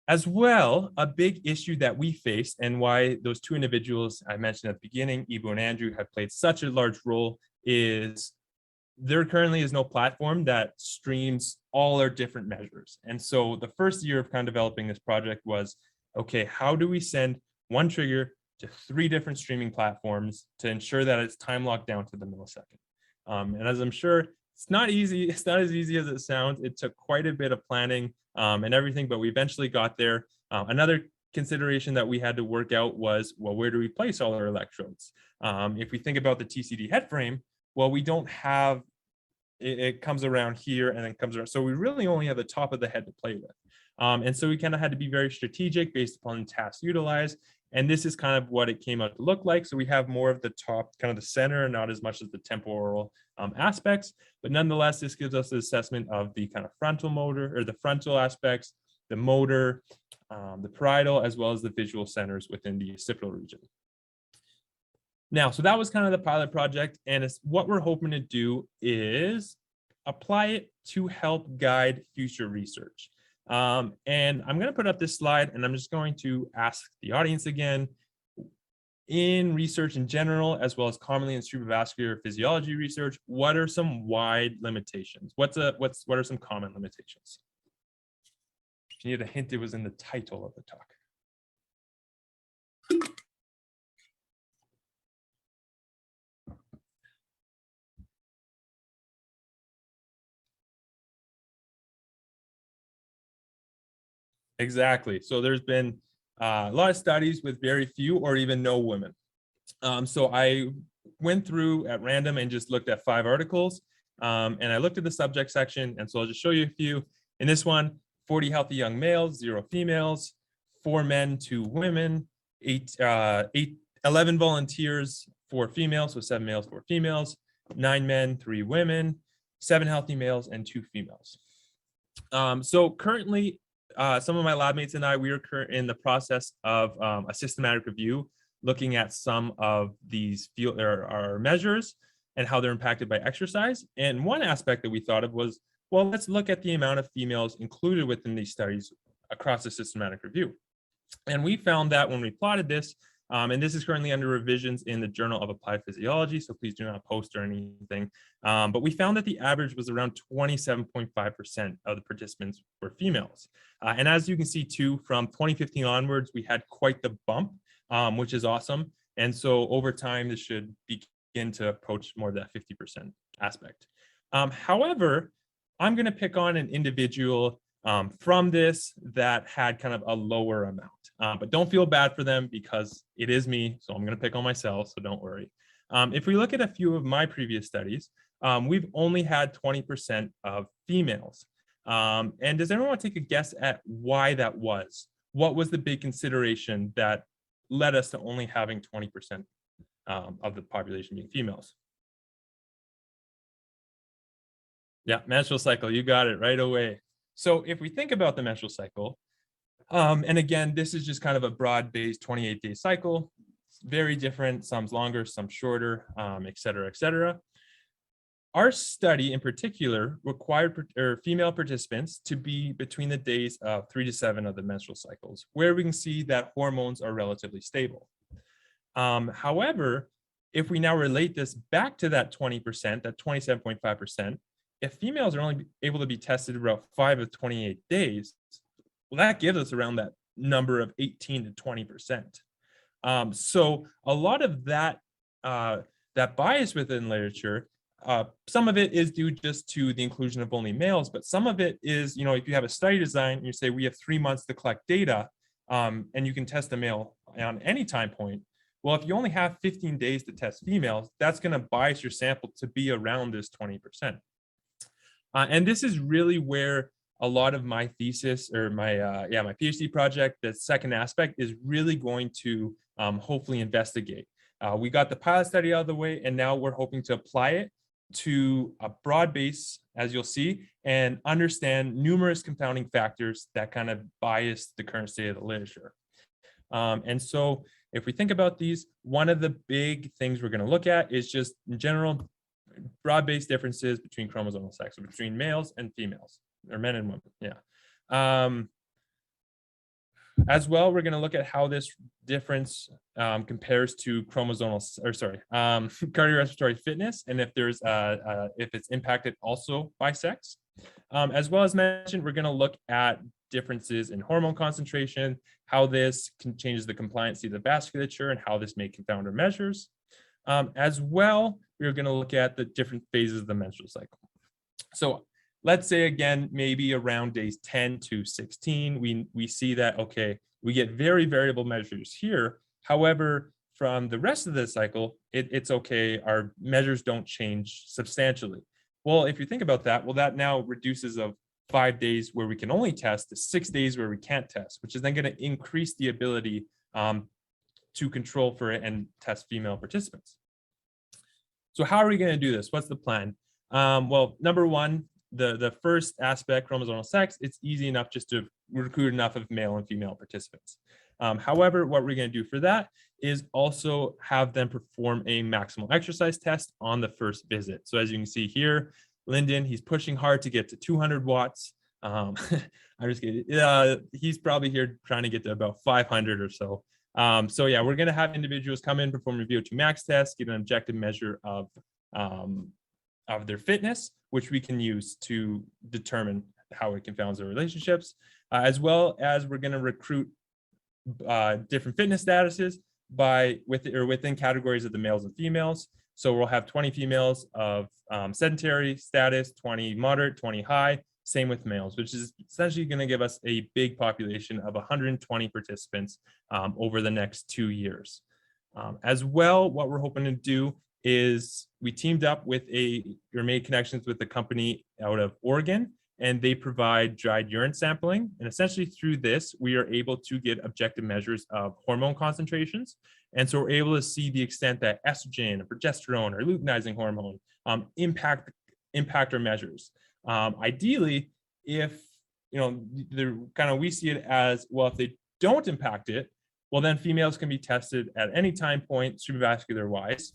As well, a big issue that we face and why those two individuals I mentioned at the beginning, Ibu and Andrew, have played such a large role is there currently is no platform that streams all our different measures. And so the first year of kind of developing this project was, okay, how do we send one trigger to 3 different streaming platforms to ensure that it's time locked down to the millisecond? And as I'm sure, it's not easy. It's not as easy as it sounds. It took quite a bit of planning and everything, but we eventually got there. Another consideration that we had to work out was, well, where do we place all our electrodes? If we think about the TCD head frame, well, we don't have, it comes around here and then comes around. So we really only have the top of the head to play with. And so we kind of had to be very strategic based upon the tasks utilized. And this is kind of what it came out to look like. So we have more of the top, kind of the center, not as much as the temporal aspects, but nonetheless, this gives us an assessment of the kind of frontal motor or the frontal aspects, the motor, the parietal, as well as the visual centers within the occipital region. Now, so that was kind of the pilot project. And it's what we're hoping to do is apply it to help guide future research. And I'm going to put up this slide and I'm just going to ask the audience again, in research in general, as well as commonly in cerebrovascular physiology research, what are some wide limitations? What are some common limitations? If you need a hint, it was in the title of the talk. Exactly. So there's been a lot of studies with very few or even no women. So I went through at random and just looked at 5 articles and I looked at the subject section. And so I'll just show you a few. In this one, 40 healthy young males, 0 females, 4 men, 2 women, 11 volunteers, 4 females, so 7 males, 4 females, 9 men, 3 women, 7 healthy males, and 2 females. So currently, some of my lab mates and I, we are in the process of a systematic review, looking at some of these our measures and how they're impacted by exercise. And one aspect that we thought of was, well, let's look at the amount of females included within these studies across the systematic review. And we found that when we plotted this, and this is currently under revisions in the Journal of Applied Physiology, so please do not post or anything. But we found that the average was around 27.5% of the participants were females. And as you can see too, from 2015 onwards, we had quite the bump, which is awesome. And so over time, this should begin to approach more of that 50% aspect. However, I'm going to pick on an individual from this that had kind of a lower amount. But don't feel bad for them because it is me, so I'm going to pick on myself, so don't worry. If we look at a few of my previous studies, we've only had 20% of females. And does anyone want to take a guess at why that was? What was the big consideration that led us to only having 20% of the population being females? Yeah, menstrual cycle, you got it right away. So if we think about the menstrual cycle, and again, this is just kind of a broad-based 28-day cycle. It's very different, some's longer, some shorter, et cetera, et cetera. Our study in particular required female participants to be between the days of 3 to 7 of the menstrual cycles, where we can see that hormones are relatively stable. However, if we now relate this back to that 20%, that 27.5%, if females are only able to be tested about 5 of 28 days, well, that gives us around that number of 18 to 20%. So a lot of that, that bias within literature, some of it is due just to the inclusion of only males, but some of it is, if you have a study design and you say we have 3 months to collect data, and you can test a male on any time point. Well, if you only have 15 days to test females, that's going to bias your sample to be around this 20%. And this is really where a lot of my thesis or my PhD project, the second aspect, is really going to hopefully investigate. We got the pilot study out of the way, and now we're hoping to apply it to a broad base, as you'll see, and understand numerous confounding factors that kind of bias the current state of the literature. And so if we think about these, one of the big things we're going to look at is just in general broad-based differences between chromosomal sex, so between males and females, or men and women. Yeah. As well, we're going to look at how this difference compares to cardiorespiratory fitness, and if there's if it's impacted also by sex. As well as mentioned, we're going to look at differences in hormone concentration, how this changes the compliancy of the vasculature, and how this may confound our measures. As well, we're going to look at the different phases of the menstrual cycle. So let's say, again, maybe around days 10 to 16, we see that, okay, we get very variable measures here. However, from the rest of the cycle, it's okay. Our measures don't change substantially. Well, if you think about that, well, that now reduces of 5 days where we can only test to 6 days where we can't test, which is then going to increase the ability to control for it and test female participants. So how are we going to do this? What's the plan? Well, number one, the first aspect, chromosomal sex, it's easy enough just to recruit enough of male and female participants. However, what we're going to do for that is also have them perform a maximal exercise test on the first visit. So as you can see here, Lyndon, he's pushing hard to get to 200 watts. I'm just kidding. He's probably here trying to get to about 500 or so. So yeah, we're going to have individuals come in, perform a VO2 max test, get an objective measure of their fitness, which we can use to determine how it confounds their relationships, as well as we're going to recruit different fitness statuses within categories of the males and females. So we'll have 20 females of sedentary status, 20 moderate, 20 high, same with males, which is essentially going to give us a big population of 120 participants over the next 2 years. As well, what we're hoping to do is we teamed up with made connections with a company out of Oregon, and they provide dried urine sampling. And essentially through this, we are able to get objective measures of hormone concentrations. And so we're able to see the extent that estrogen or progesterone or luteinizing hormone impact our measures. Ideally, if we see it as, well, if they don't impact it, well, then females can be tested at any time point, cerebrovascular wise,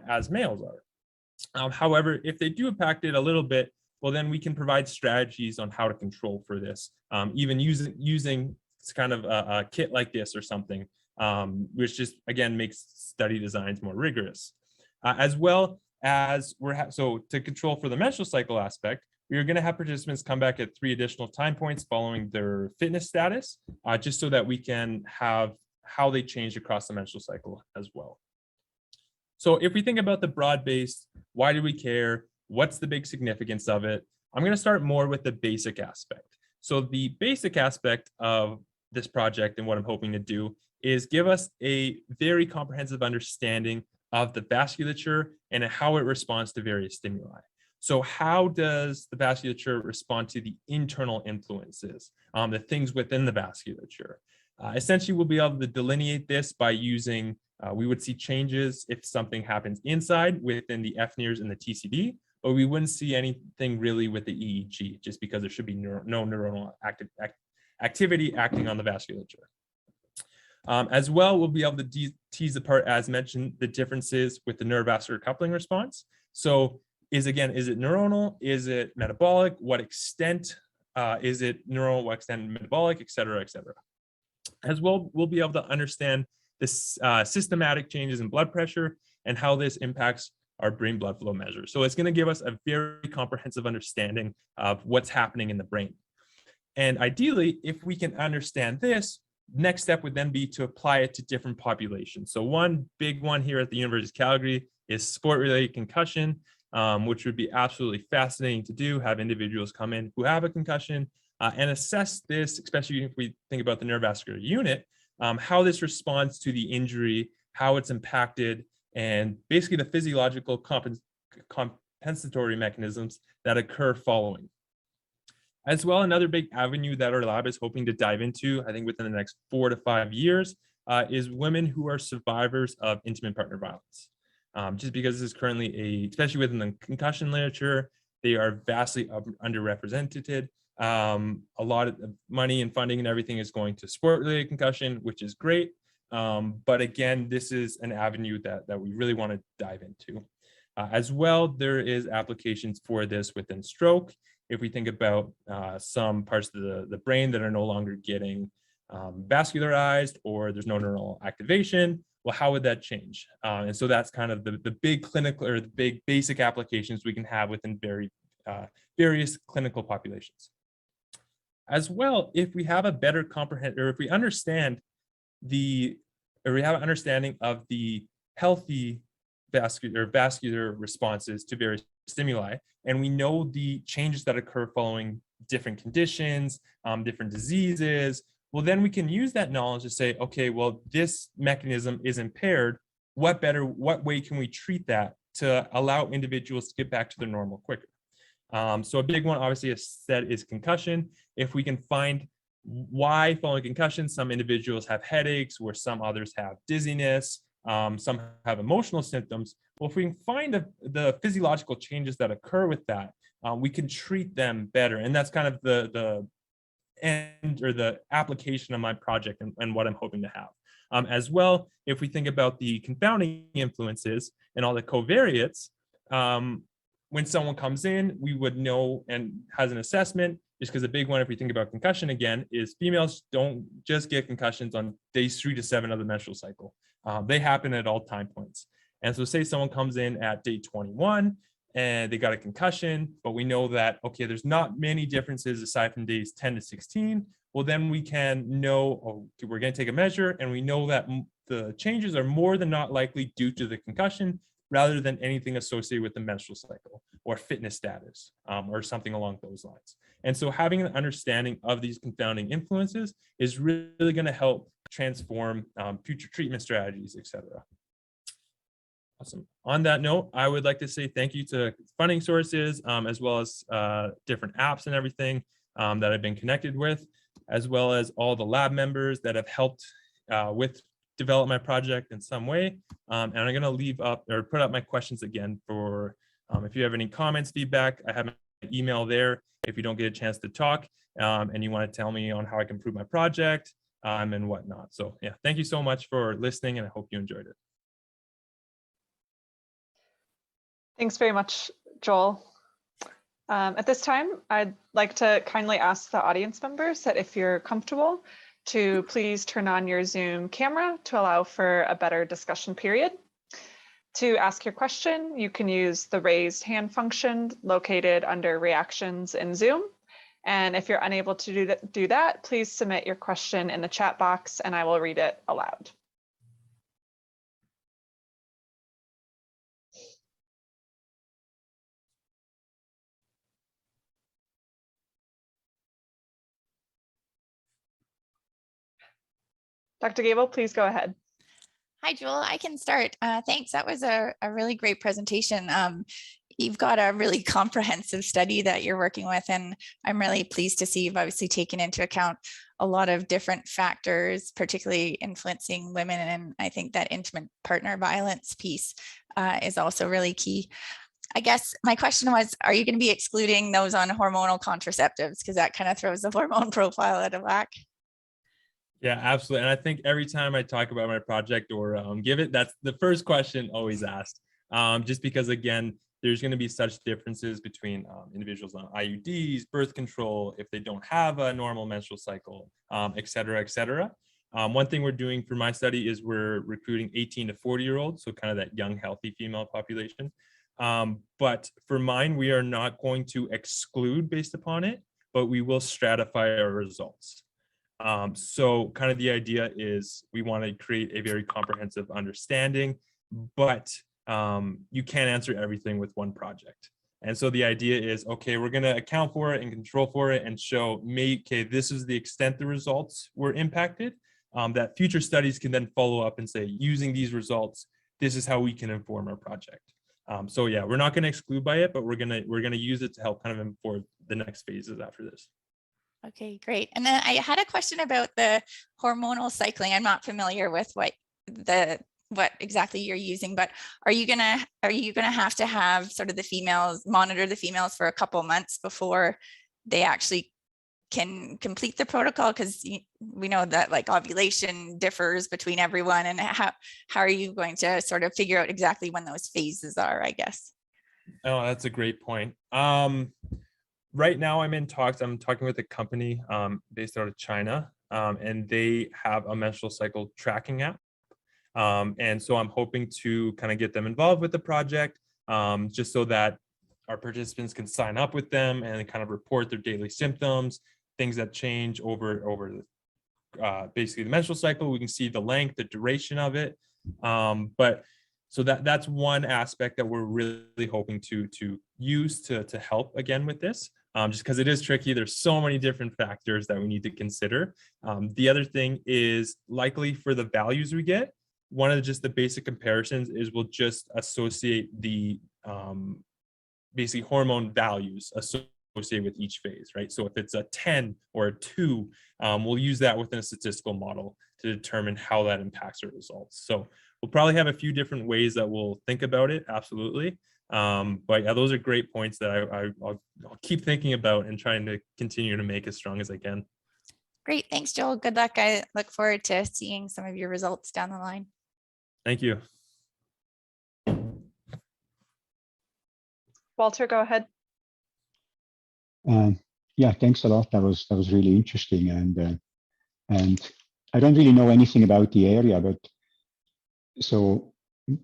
as males are. However, if they do impact it a little bit, well, then we can provide strategies on how to control for this, even using kind of a kit like this or something, which just, again, makes study designs more rigorous. As well as so to control for the menstrual cycle aspect, we are going to have participants come back at 3 additional time points following their fitness status, just so that we can have how they change across the menstrual cycle as well. So if we think about the broad-based, why do we care? What's the big significance of it? I'm going to start more with the basic aspect. So the basic aspect of this project and what I'm hoping to do is give us a very comprehensive understanding of the vasculature and how it responds to various stimuli. So how does the vasculature respond to the internal influences, the things within the vasculature? Essentially, we'll be able to delineate this by using, we would see changes if something happens inside within the FNIRS and the TCD, but we wouldn't see anything really with the EEG, just because there should be no neuronal activity acting on the vasculature. As well, we'll be able to tease apart, as mentioned, the differences with the neurovascular coupling response. So is it neuronal? Is it metabolic? What extent is it neuronal? What extent metabolic, et cetera, et cetera. As well, we'll be able to understand the systematic changes in blood pressure and how this impacts our brain blood flow measures. So it's going to give us a very comprehensive understanding of what's happening in the brain. And ideally, if we can understand this, next step would then be to apply it to different populations. So one big one here at the University of Calgary is sport-related concussion, which would be absolutely fascinating to do, have individuals come in who have a concussion and assess this, especially if we think about the neurovascular unit, how this responds to the injury, how it's impacted, and basically the physiological compensatory mechanisms that occur following. As well, another big avenue that our lab is hoping to dive into, I think within the next 4 to 5 years, is women who are survivors of intimate partner violence. Just because this is currently especially within the concussion literature, they are vastly underrepresented. A lot of money and funding and everything is going to sport-related concussion, which is great. But again, this is an avenue that we really want to dive into. As well, there is applications for this within stroke. If we think about some parts of the brain that are no longer getting vascularized, or there's no neural activation, well, how would that change? And so that's kind of the big clinical or the big basic applications we can have within various clinical populations. As well, if we have a better if we understand we have an understanding of the healthy vascular responses to various stimuli, and we know the changes that occur following different conditions, different diseases, well, then we can use that knowledge to say, okay, well, this mechanism is impaired. What way can we treat that to allow individuals to get back to their normal quicker? So a big one, obviously, as said, is concussion. If we can find why following concussion, some individuals have headaches, where some others have dizziness, some have emotional symptoms. Well, if we can find the physiological changes that occur with that, we can treat them better. And that's kind of the end or the application of my project and what I'm hoping to have. As well, if we think about the confounding influences and all the covariates, when someone comes in, we would know and has an assessment, just because a big one, if we think about concussion again, is females don't just get concussions on days 3 to 7 of the menstrual cycle. They happen at all time points. And so say someone comes in at day 21 and they got a concussion, but we know that, okay, there's not many differences aside from days 10 to 16. Well, then we can know, oh, we're going to take a measure, and we know that the changes are more than not likely due to the concussion, rather than anything associated with the menstrual cycle or fitness status or something along those lines. And so having an understanding of these confounding influences is really going to help transform future treatment strategies, et cetera. Awesome. On that note, I would like to say thank you to funding sources, as well as different apps and everything that I've been connected with, as well as all the lab members that have helped with develop my project in some way. And I'm going to leave up or put up my questions again for if you have any comments, feedback. I have my email there if you don't get a chance to talk and you want to tell me on how I can improve my project and whatnot. So yeah, thank you so much for listening, and I hope you enjoyed it. Thanks very much, Joel. At this time, I'd like to kindly ask the audience members that if you're comfortable, to please turn on your Zoom camera to allow for a better discussion period. To ask your question, you can use the raised hand function located under reactions in Zoom. And if you're unable to do that, please submit your question in the chat box and I will read it aloud. Dr. Gable, please go ahead. Hi, Joel. I can start. Thanks. That was a really great presentation. You've got a really comprehensive study that you're working with, and I'm really pleased to see you've obviously taken into account a lot of different factors, particularly influencing women. And I think that intimate partner violence piece is also really key. I guess my question was, are you going to be excluding those on hormonal contraceptives? Because that kind of throws the hormone profile out of whack. Yeah, absolutely. And I think every time I talk about my project or give it, that's the first question always asked. Just because, again, there's going to be such differences between individuals on IUDs, birth control, if they don't have a normal menstrual cycle, et cetera, et cetera. One thing we're doing for my study is we're recruiting 18 to 40-year-olds, so kind of that young, healthy female population. But for mine, we are not going to exclude based upon it, but we will stratify our results. So kind of the idea is we want to create a very comprehensive understanding, but you can't answer everything with one project. And so the idea is, okay, we're going to account for it and control for it and show, okay, this is the extent the results were impacted, that future studies can then follow up and say, using these results, this is how we can inform our project. So yeah, we're not going to exclude by it, but we're going to use it to help kind of inform the next phases after this. Okay, great. And then I had a question about the hormonal cycling. I'm not familiar with what exactly you're using, but are you gonna have to have sort of the females monitor the females for a couple months before they actually can complete the protocol? Because we know that like ovulation differs between everyone, and how are you going to sort of figure out exactly when those phases are, I guess? Oh, that's a great point. Right now I'm in talks. I'm talking with a company based out of China, and they have a menstrual cycle tracking app. And so I'm hoping to kind of get them involved with the project, just so that our participants can sign up with them and kind of report their daily symptoms, things that change over basically the menstrual cycle. We can see the length, the duration of it. But so that's one aspect that we're really hoping to use to help again with this. Just because it is tricky. There's so many different factors that we need to consider. The other thing is likely for the values we get, one of the basic comparisons is we'll just associate the basically hormone values associated with each phase, right? So if it's a 10 or a 2, we'll use that within a statistical model to determine how that impacts our results. So we'll probably have a few different ways that we'll think about it, absolutely. But yeah, those are great points that I'll keep thinking about and trying to continue to make as strong as I can. Great, thanks, Joel. Good luck. I look forward to seeing some of your results down the line. Thank you. Walter, go ahead. Yeah, thanks a lot. That was really interesting, and I don't really know anything about the area, but so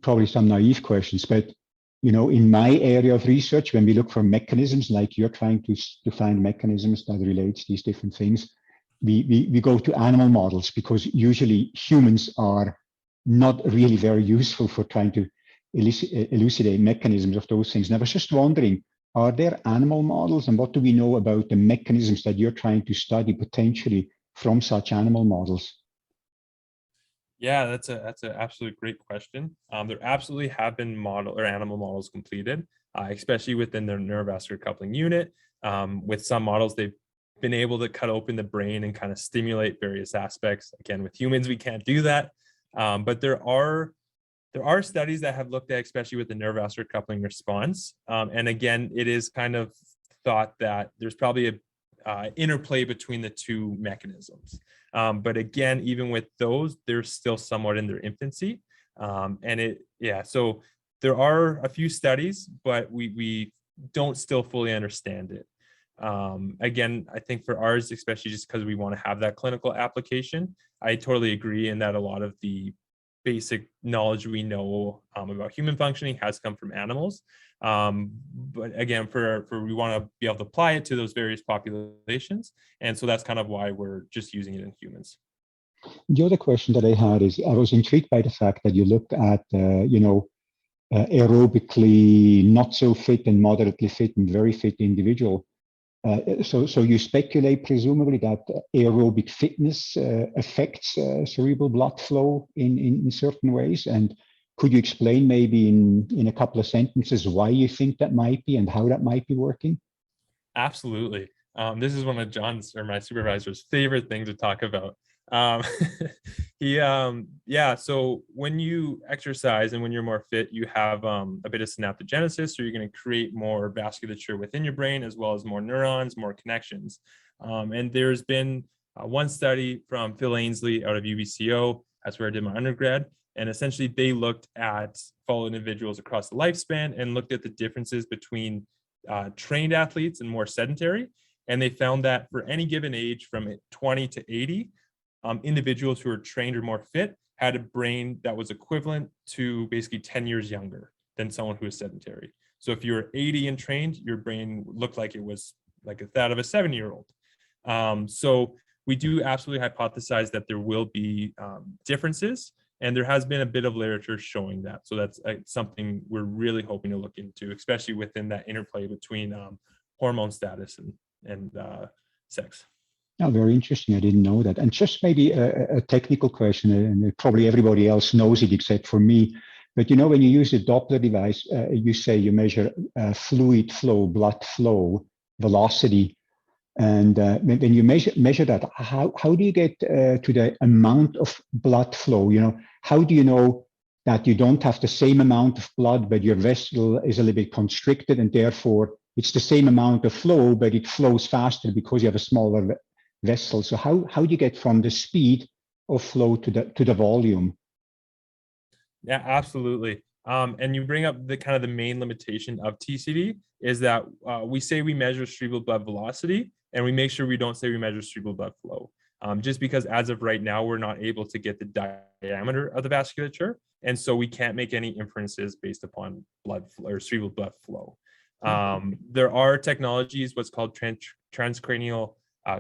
probably some naive questions. But you know, in my area of research, when we look for mechanisms, like you're trying to find mechanisms that relates these different things, we go to animal models, because usually humans are not really very useful for trying to elucidate mechanisms of those things. And I was just wondering, are there animal models, and what do we know about the mechanisms that you're trying to study potentially from such animal models? Yeah, that's an absolute great question. There absolutely have been animal models completed, especially within their neurovascular coupling unit. With some models, they've been able to cut open the brain and kind of stimulate various aspects. Again, with humans, we can't do that. But there are studies that have looked at, especially with the neurovascular coupling response. And again, it is kind of thought that there's probably a interplay between the two mechanisms. But again, even with those, they're still somewhat in their infancy. So there are a few studies, but we don't still fully understand it. Again, I think for ours, especially just because we want to have that clinical application, I totally agree in that a lot of the basic knowledge we know about human functioning has come from animals. But again, we want to be able to apply it to those various populations. And so that's kind of why we're just using it in humans. The other question that I had is, I was intrigued by the fact that you looked at, aerobically not so fit and moderately fit and very fit individual. So you speculate presumably that aerobic fitness affects cerebral blood flow in certain ways. And could you explain maybe in a couple of sentences why you think that might be and how that might be working? Absolutely. This is one of John's or my supervisor's favorite things to talk about. Yeah, so when you exercise and when you're more fit, you have a bit of synaptogenesis, so you're going to create more vasculature within your brain, as well as more neurons, more connections. And there's been one study from Phil Ainsley out of UBCO, that's where I did my undergrad, and essentially they looked at followed individuals across the lifespan and looked at the differences between trained athletes and more sedentary. And they found that for any given age from 20 to 80, individuals who are trained or more fit had a brain that was equivalent to basically 10 years younger than someone who is sedentary. So if you were 80 and trained, your brain looked like it was like that of a 7-year-old. So we do absolutely hypothesize that there will be differences, and there has been a bit of literature showing that. So that's something we're really hoping to look into, especially within that interplay between hormone status and sex. Oh, very interesting. I didn't know that. And just maybe a technical question, and probably everybody else knows it except for me. But you know, when you use a Doppler device, you say you measure fluid flow, blood flow, velocity. And when you measure that, how do you get to the amount of blood flow? You know, how do you know that you don't have the same amount of blood, but your vessel is a little bit constricted, and therefore it's the same amount of flow, but it flows faster because you have a smaller vessel? So how do you get from the speed of flow to the volume? Yeah, absolutely. And you bring up the kind of the main limitation of TCD is that we say we measure cerebral blood velocity, and we make sure we don't say we measure cerebral blood flow. Just because as of right now, we're not able to get the diameter of the vasculature. And so we can't make any inferences based upon blood flow or cerebral blood flow. There are technologies, what's called transcranial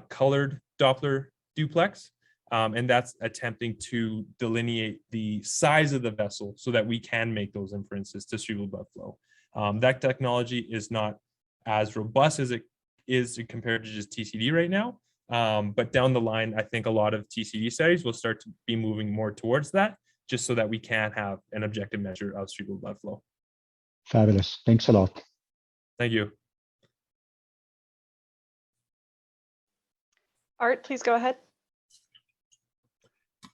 colored Doppler duplex. And that's attempting to delineate the size of the vessel so that we can make those inferences to cerebral blood flow. That technology is not as robust as it is compared to just TCD right now. But down the line, I think a lot of TCD studies will start to be moving more towards that, just so that we can have an objective measure of cerebral blood flow. Fabulous. Thanks a lot. Thank you. Art, please go ahead.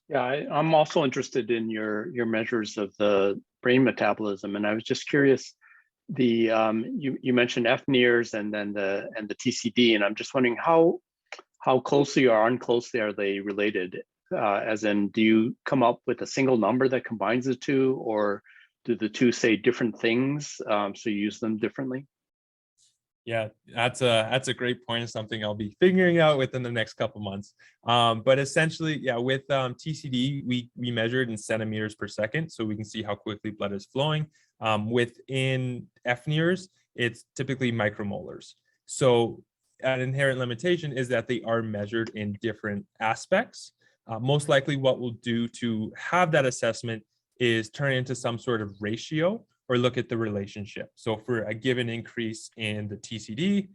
Yeah, I'm also interested in your measures of the brain metabolism, and I was just curious. You mentioned FNIRS and then the TCD, and I'm just wondering how closely or unclosely are they related? As in, do you come up with a single number that combines the two, or do the two say different things, so you use them differently? Yeah, that's a great point. It's something I'll be figuring out within the next couple months. But essentially, yeah, with TCD, we measure it in centimeters per second, so we can see how quickly blood is flowing. Within FNIRS, it's typically micromolars. So an inherent limitation is that they are measured in different aspects. Most likely what we'll do to have that assessment is turn into some sort of ratio or look at the relationship. So for a given increase in the TCD,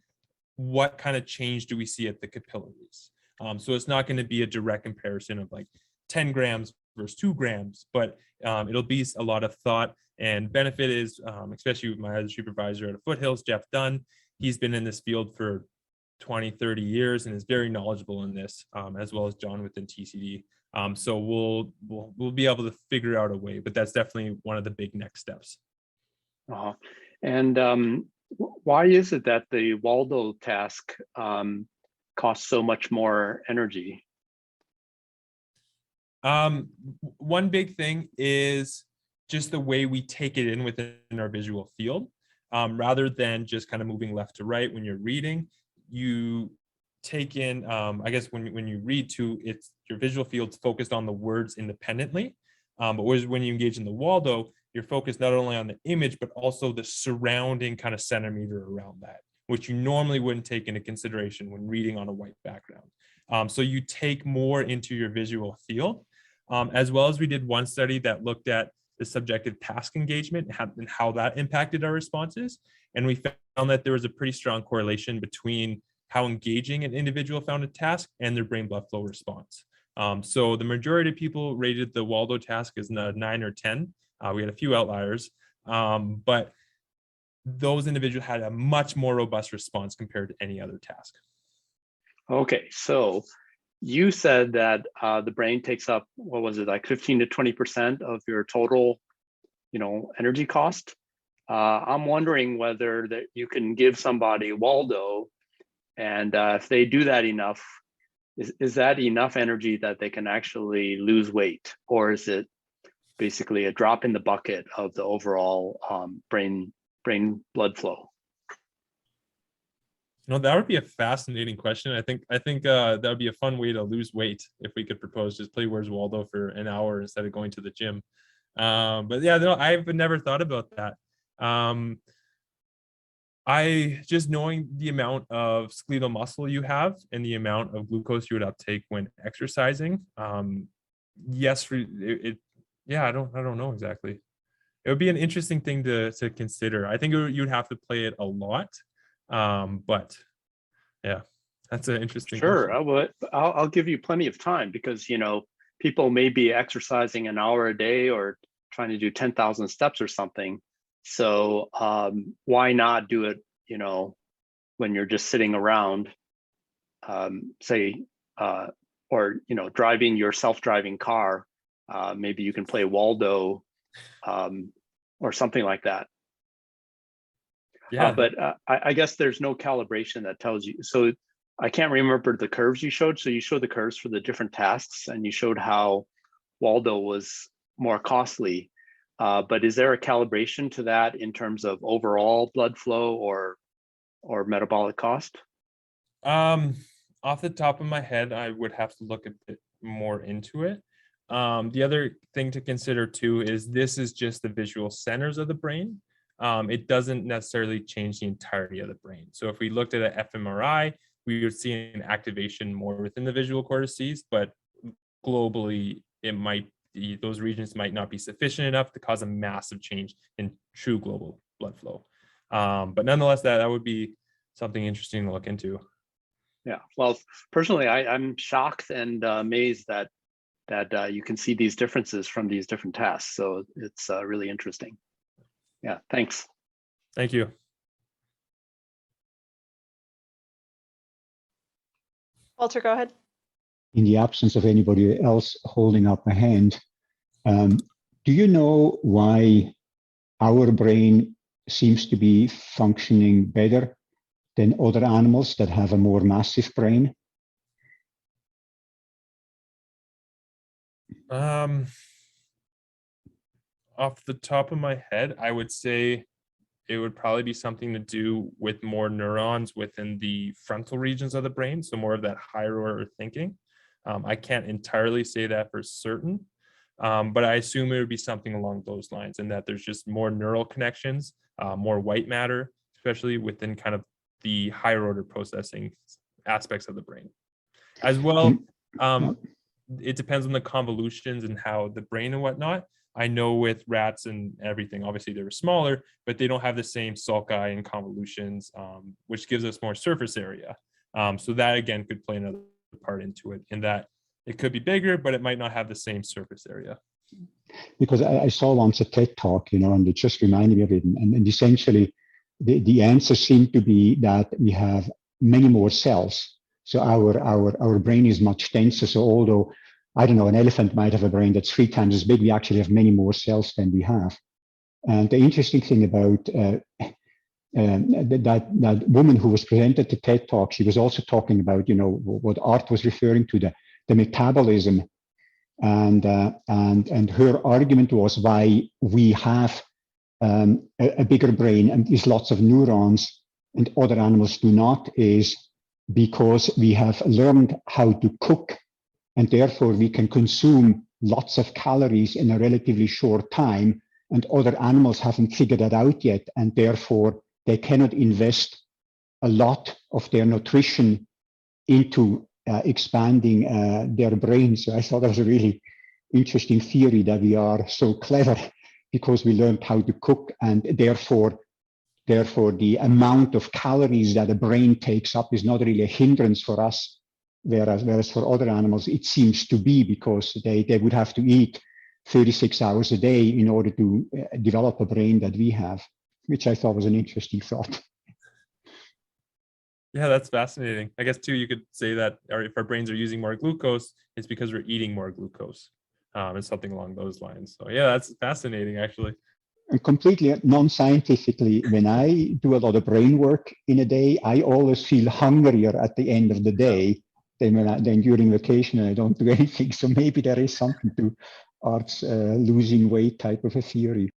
what kind of change do we see at the capillaries? So it's not going to be a direct comparison of like 10 grams versus 2 grams, but it'll be a lot of thought. And benefit is, especially with my other supervisor at Foothills, Jeff Dunn, he's been in this field for 20, 30 years and is very knowledgeable in this, as well as John within TCD. So we'll be able to figure out a way, but that's definitely one of the big next steps. And why is it that the Waldo task costs so much more energy? One big thing is just the way we take it in within our visual field. Rather than just kind of moving left to right when you're reading, you take in, I guess when you read too, it's your visual field's focused on the words independently. But when you engage in the Waldo, you're focused not only on the image, but also the surrounding kind of centimeter around that, which you normally wouldn't take into consideration when reading on a white background. So you take more into your visual field, as well as we did one study that looked at the subjective task engagement and how that impacted our responses. And we found that there was a pretty strong correlation between how engaging an individual found a task, and their brain blood flow response. So the majority of people rated the Waldo task as a 9 or 10. We had a few outliers, but those individuals had a much more robust response compared to any other task. Okay, so you said that the brain takes up, what was it, like 15 to 20% of your total, energy cost. I'm wondering whether that you can give somebody Waldo, and if they do that enough, is that enough energy that they can actually lose weight, or is it basically a drop in the bucket of the overall brain blood flow? That would be a fascinating question. I think that would be a fun way to lose weight if we could propose just play Where's Waldo for an hour instead of going to the gym. But yeah, no, I've never thought about that. I just knowing the amount of skeletal muscle you have and the amount of glucose you would uptake when exercising. Yes, yeah, I don't know exactly. It would be an interesting thing to consider. I think you'd have to play it a lot. But yeah, that's an interesting Sure. I'll give you plenty of time, because people may be exercising an hour a day or trying to do 10,000 steps or something. So why not do it when you're just sitting around, say, or driving your self-driving car. Maybe you can play Waldo or something like that. Yeah, but I guess there's no calibration that tells you. So I can't remember the curves you showed. So you showed the curves for the different tasks, and you showed how Waldo was more costly. But is there a calibration to that in terms of overall blood flow or metabolic cost? Off the top of my head, I would have to look a bit more into it. The other thing to consider too is this is just the visual centers of the brain. It doesn't necessarily change the entirety of the brain. So if we looked at an fMRI, we would see an activation more within the visual cortices, but globally, those regions might not be sufficient enough to cause a massive change in true global blood flow. But nonetheless, that would be something interesting to look into. Yeah, well, personally, I'm shocked and amazed that you can see these differences from these different tasks. So it's really interesting. Yeah, thanks. Thank you. Walter, go ahead. In the absence of anybody else holding up a hand, do you know why our brain seems to be functioning better than other animals that have a more massive brain? Off the top of my head, I would say it would probably be something to do with more neurons within the frontal regions of the brain, so more of that higher order thinking. I can't entirely say that for certain, but I assume it would be something along those lines, and that there's just more neural connections, more white matter, especially within kind of the higher order processing aspects of the brain. As well, it depends on the convolutions and how the brain and whatnot. I know with rats and everything, obviously they were smaller, but they don't have the same sulci and convolutions, which gives us more surface area. So that again could play another part into it, in that it could be bigger, but it might not have the same surface area. Because I saw once a TED talk, and it just reminded me of it. And essentially, the answer seemed to be that we have many more cells. So our brain is much denser. So although, I don't know, an elephant might have a brain that's 3 times as big, we actually have many more cells than we have. And the interesting thing about that woman who was presented the TED talk, she was also talking about, what Art was referring to, the metabolism. And her argument was why we have a bigger brain and these lots of neurons and other animals do not, is because we have learned how to cook, and therefore we can consume lots of calories in a relatively short time, and other animals haven't figured that out yet, and therefore they cannot invest a lot of their nutrition into expanding their brains. So I thought that was a really interesting theory, that we are so clever because we learned how to cook, and therefore therefore the amount of calories that a brain takes up is not really a hindrance for us, whereas for other animals it seems to be, because they would have to eat 36 hours a day in order to develop a brain that we have, which I thought was an interesting thought. Yeah, that's fascinating. I guess too, you could say that if our brains are using more glucose, it's because we're eating more glucose, and something along those lines. So yeah, that's fascinating, actually. And completely non-scientifically, when I do a lot of brain work in a day, I always feel hungrier at the end of the day than during vacation, and I don't do anything. So maybe there is something to Art's losing weight type of a theory.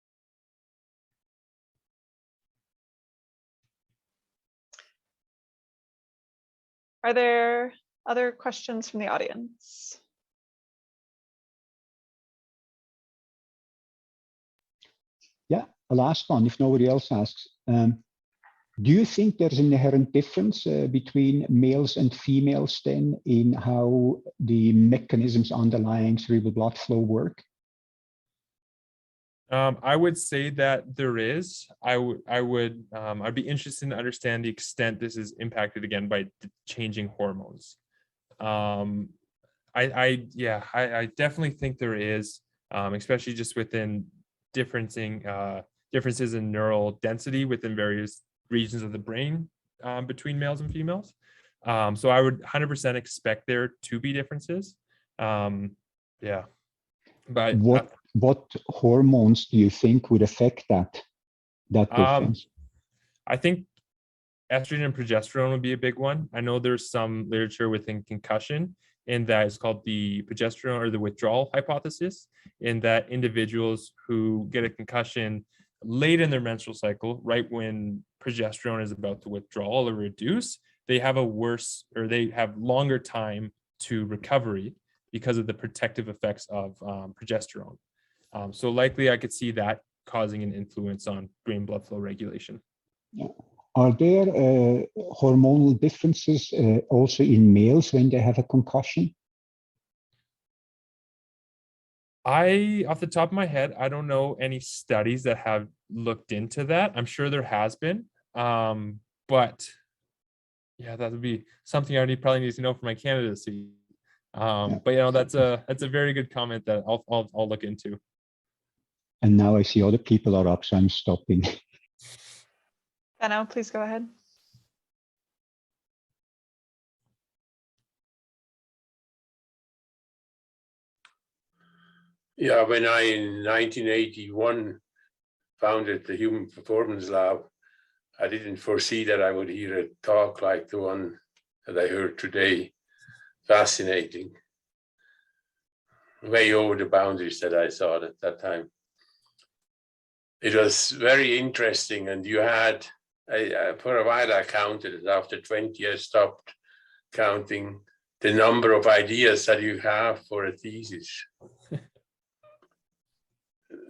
Are there other questions from the audience? Yeah, a last one, if nobody else asks. Do you think there's an inherent difference between males and females then in how the mechanisms underlying cerebral blood flow work? I would say that there is. I'd be interested to understand the extent this is impacted again by changing hormones. I definitely think there is, especially just within differences in neural density within various regions of the brain between males and females. So I would 100% expect there to be differences. Yeah, but what hormones do you think would affect that difference? I think estrogen and progesterone would be a big one. I know there's some literature within concussion, in that it's called the progesterone or the withdrawal hypothesis, in that individuals who get a concussion late in their menstrual cycle, right when progesterone is about to withdraw or reduce, they have they have longer time to recovery because of the protective effects of progesterone. So likely I could see that causing an influence on brain blood flow regulation. Are there hormonal differences also in males when they have a concussion? Off the top of my head, I don't know any studies that have looked into that. I'm sure there has been, but yeah, that would be something I probably need to know for my candidacy. But that's a very good comment that I'll look into. And now I see other people are up, so I'm stopping. Benno, please go ahead. Yeah, when I in 1981 founded the Human Performance Lab, I didn't foresee that I would hear a talk like the one that I heard today. Fascinating. Way over the boundaries that I saw at that time. It was very interesting, and you had, for a while I counted it. After 20 I stopped counting the number of ideas that you have for a thesis.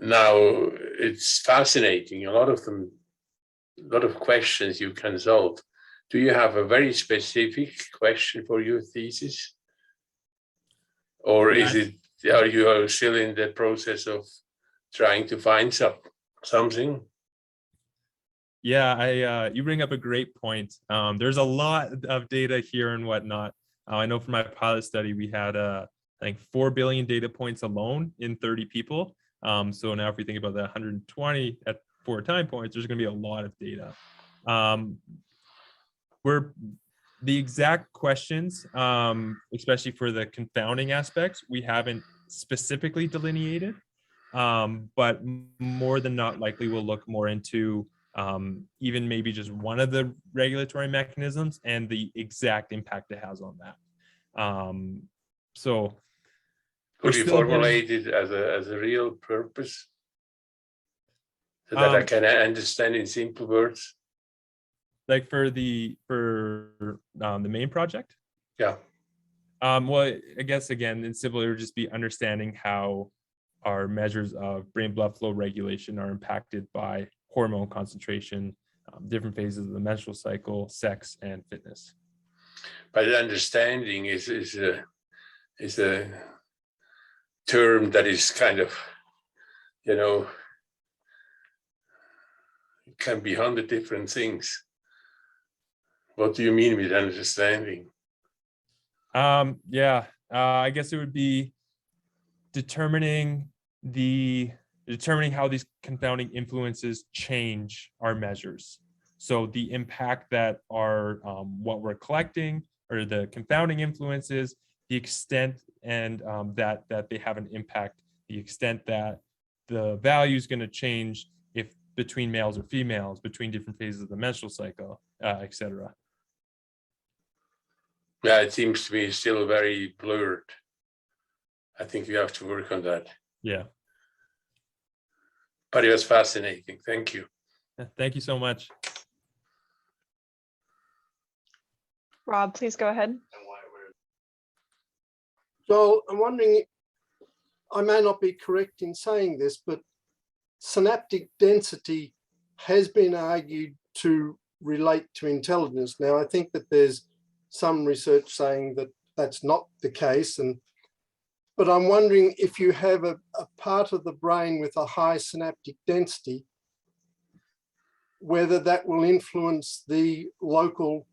Now, it's fascinating, a lot of questions you can solve. Do you have a very specific question for your thesis? Or are you still in the process of trying to find something? Yeah, you bring up a great point. There's a lot of data here and whatnot. I know for my pilot study, we had, I think, 4 billion data points alone in 30 people. So now if we think about the 120 at 4 time points, there's going to be a lot of data. Where the exact questions, especially for the confounding aspects, we haven't specifically delineated, but more than not likely we'll look more into even maybe just one of the regulatory mechanisms and the exact impact it has on that. So could you formulate it as a real purpose so that I can understand in simple words? Like for the main project? Yeah. Well, I guess again, in simple, it would just be understanding how our measures of brain blood flow regulation are impacted by hormone concentration, different phases of the menstrual cycle, sex, and fitness. But understanding is a term that is kind of, can be 100 different things. What do you mean with understanding? I guess it would be determining how these confounding influences change our measures. So the impact that our what we're collecting, or the confounding influences, the extent and that they have an impact, the extent that the value is going to change if between males or females, between different phases of the menstrual cycle, etc. Yeah, it seems to be still very blurred. I think you have to work on that. Yeah. But it was fascinating. Thank you. Thank you so much. Rob, please go ahead. So I'm wondering, I may not be correct in saying this, but synaptic density has been argued to relate to intelligence. Now, I think that there's some research saying that that's not the case, but I'm wondering if you have a part of the brain with a high synaptic density, whether that will influence the local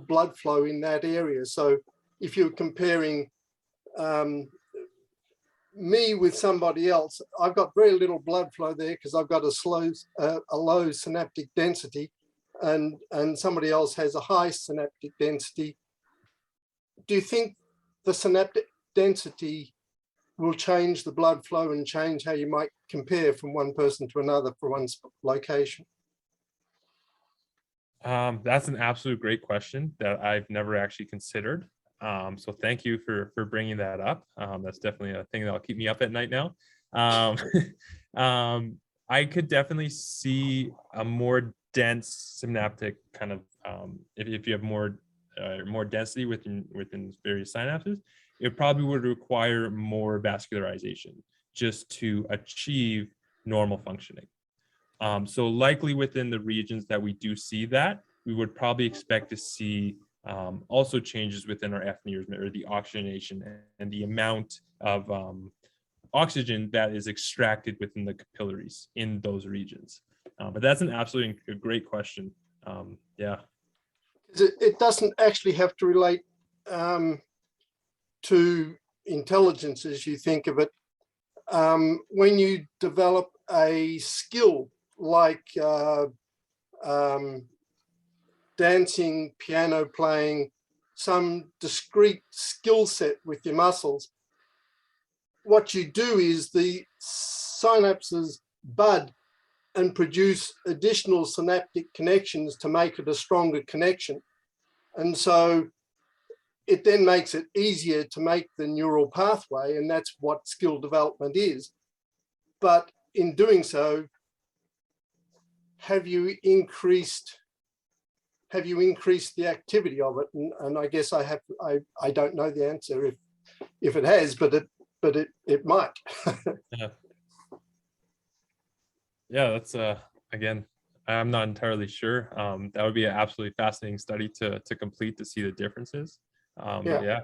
blood flow in that area. So if you're comparing me with somebody else, I've got very little blood flow there because I've got a low synaptic density, and somebody else has a high synaptic density. Do you think the synaptic density will change the blood flow and change how you might compare from one person to another for one location? That's an absolute great question that I've never actually considered. So thank you for bringing that up. That's definitely a thing that'll keep me up at night now. I could definitely see a more dense synaptic kind of, if you have more density within various synapses, it probably would require more vascularization just to achieve normal functioning. So likely within the regions that we do see that, we would probably expect to see also changes within our FNIRS, or the oxygenation and the amount of oxygen that is extracted within the capillaries in those regions. But that's an absolutely great question. Yeah. It doesn't actually have to relate to intelligence as you think of it. When you develop a skill like dancing, piano playing, some discrete skill set with your muscles, what you do is the synapses bud and produce additional synaptic connections to make it a stronger connection. And so it then makes it easier to make the neural pathway, and that's what skill development is. But in doing so, have you increased the activity of it? And I guess I don't know the answer if it has, but it might. Yeah, that's again, I'm not entirely sure. That would be an absolutely fascinating study to complete to see the differences. Yeah.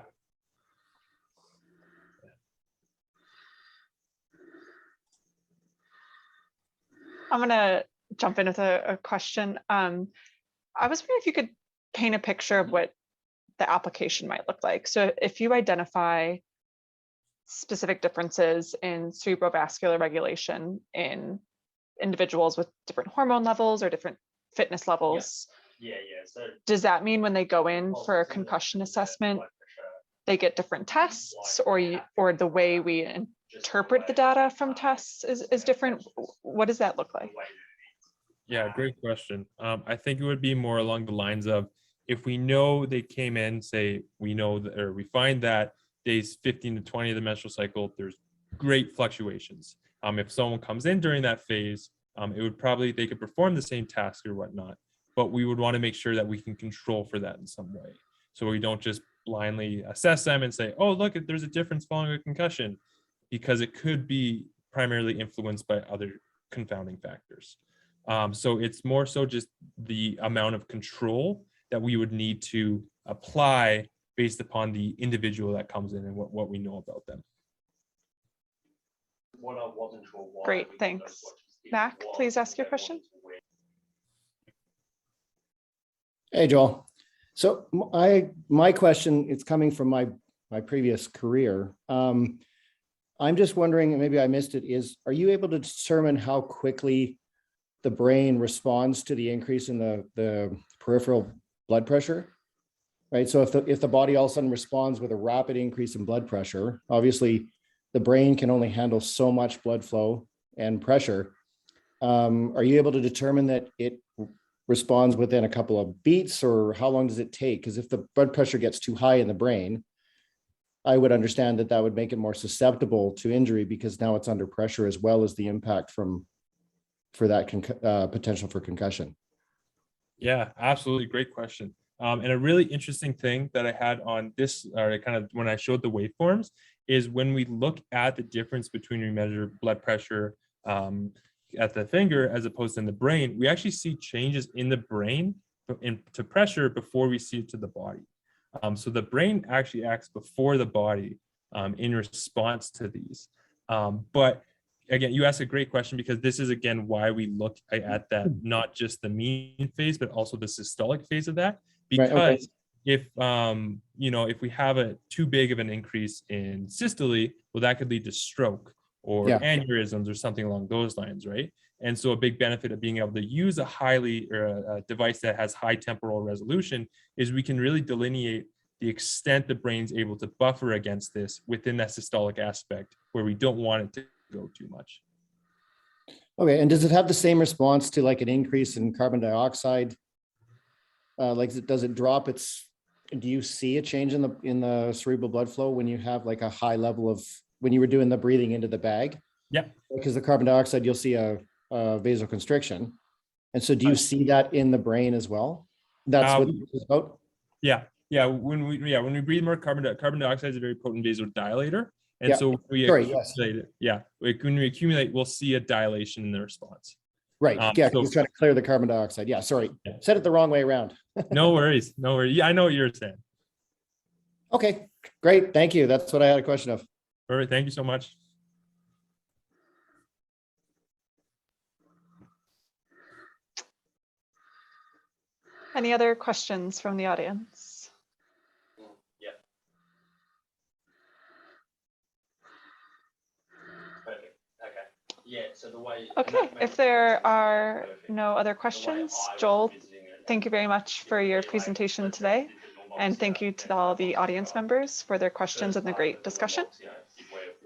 I'm gonna jump in with a question. I was wondering if you could paint a picture of what the application might look like. So if you identify specific differences in cerebrovascular regulation in individuals with different hormone levels or different fitness levels, so does that mean when they go in for a concussion assessment, they get different tests, or the way we interpret the data from tests is different? What does that look like? Yeah, great question. I think it would be more along the lines of, if we know they came in, say we know that, or we find that days 15 to 20 of the menstrual cycle, there's great fluctuations. If someone comes in during that phase, it would probably, they could perform the same task or whatnot, but we would want to make sure that we can control for that in some way. So we don't just blindly assess them and say, oh, look, there's a difference following a concussion, because it could be primarily influenced by other confounding factors. So it's more so just the amount of control that we would need to apply based upon the individual that comes in and what we know about them. Great, thanks. Mac, please ask your question. Hey, Joel. So my question, it's coming from my previous career. I'm just wondering, and maybe I missed it, are you able to determine how quickly the brain responds to the increase in the peripheral blood pressure? Right. So if the body all of a sudden responds with a rapid increase in blood pressure, obviously the brain can only handle so much blood flow and pressure. Are you able to determine that it responds within a couple of beats, or how long does it take? Because if the blood pressure gets too high in the brain, I would understand that would make it more susceptible to injury, because now it's under pressure, as well as the impact for that potential for concussion. Yeah, absolutely. Great question. And a really interesting thing that I had on this, or kind of when I showed the waveforms, is when we look at the difference between we measure blood pressure at the finger as opposed to in the brain, we actually see changes in the brain to pressure before we see it to the body. So the brain actually acts before the body in response to these. But again, you asked a great question, because this is, again, why we look at that, not just the mean phase, but also the systolic phase of that. Because right, okay. if, if we have a too big of an increase in systole, well, that could lead to stroke or aneurysms or something along those lines, right? And so a big benefit of being able to use a device that has high temporal resolution is we can really delineate the extent the brain's able to buffer against this within that systolic aspect, where we don't want it to go too much. Okay, and does it have the same response to like an increase in carbon dioxide? Does it drop do you see a change in the cerebral blood flow when you have like a high level of, when you were doing the breathing into the bag? Yeah. Because the carbon dioxide, you'll see a vasoconstriction. And so do you see that in the brain as well? That's what it's about? Yeah. Yeah. When we breathe more carbon dioxide is a very potent vasodilator. And so when we accumulate, we'll see a dilation in the response. Right. Yeah. So, you're trying to clear the carbon dioxide. Yeah. Sorry. Yeah. Said it the wrong way around. No worries. No worries. Yeah, I know what you're saying. Okay. Great. Thank you. That's what I had a question of. All right. Thank you so much. Any other questions from the audience? Yeah. Perfect. Okay. Yeah. So the way. Okay. If there are no other questions, Joel, thank you very much for your presentation today. And thank you to all the audience members for their questions and the great discussion.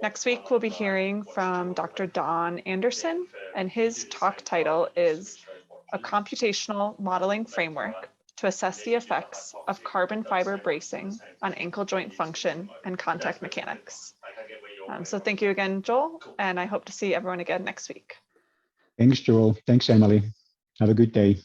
Next week, we'll be hearing from Dr. Don Anderson, and his talk title is A Computational Modeling Framework to Assess the Effects of Carbon Fiber Bracing on Ankle Joint Function and Contact Mechanics. So thank you again, Joel, and I hope to see everyone again next week. Thanks, Joel. Thanks, Emily. Have a good day.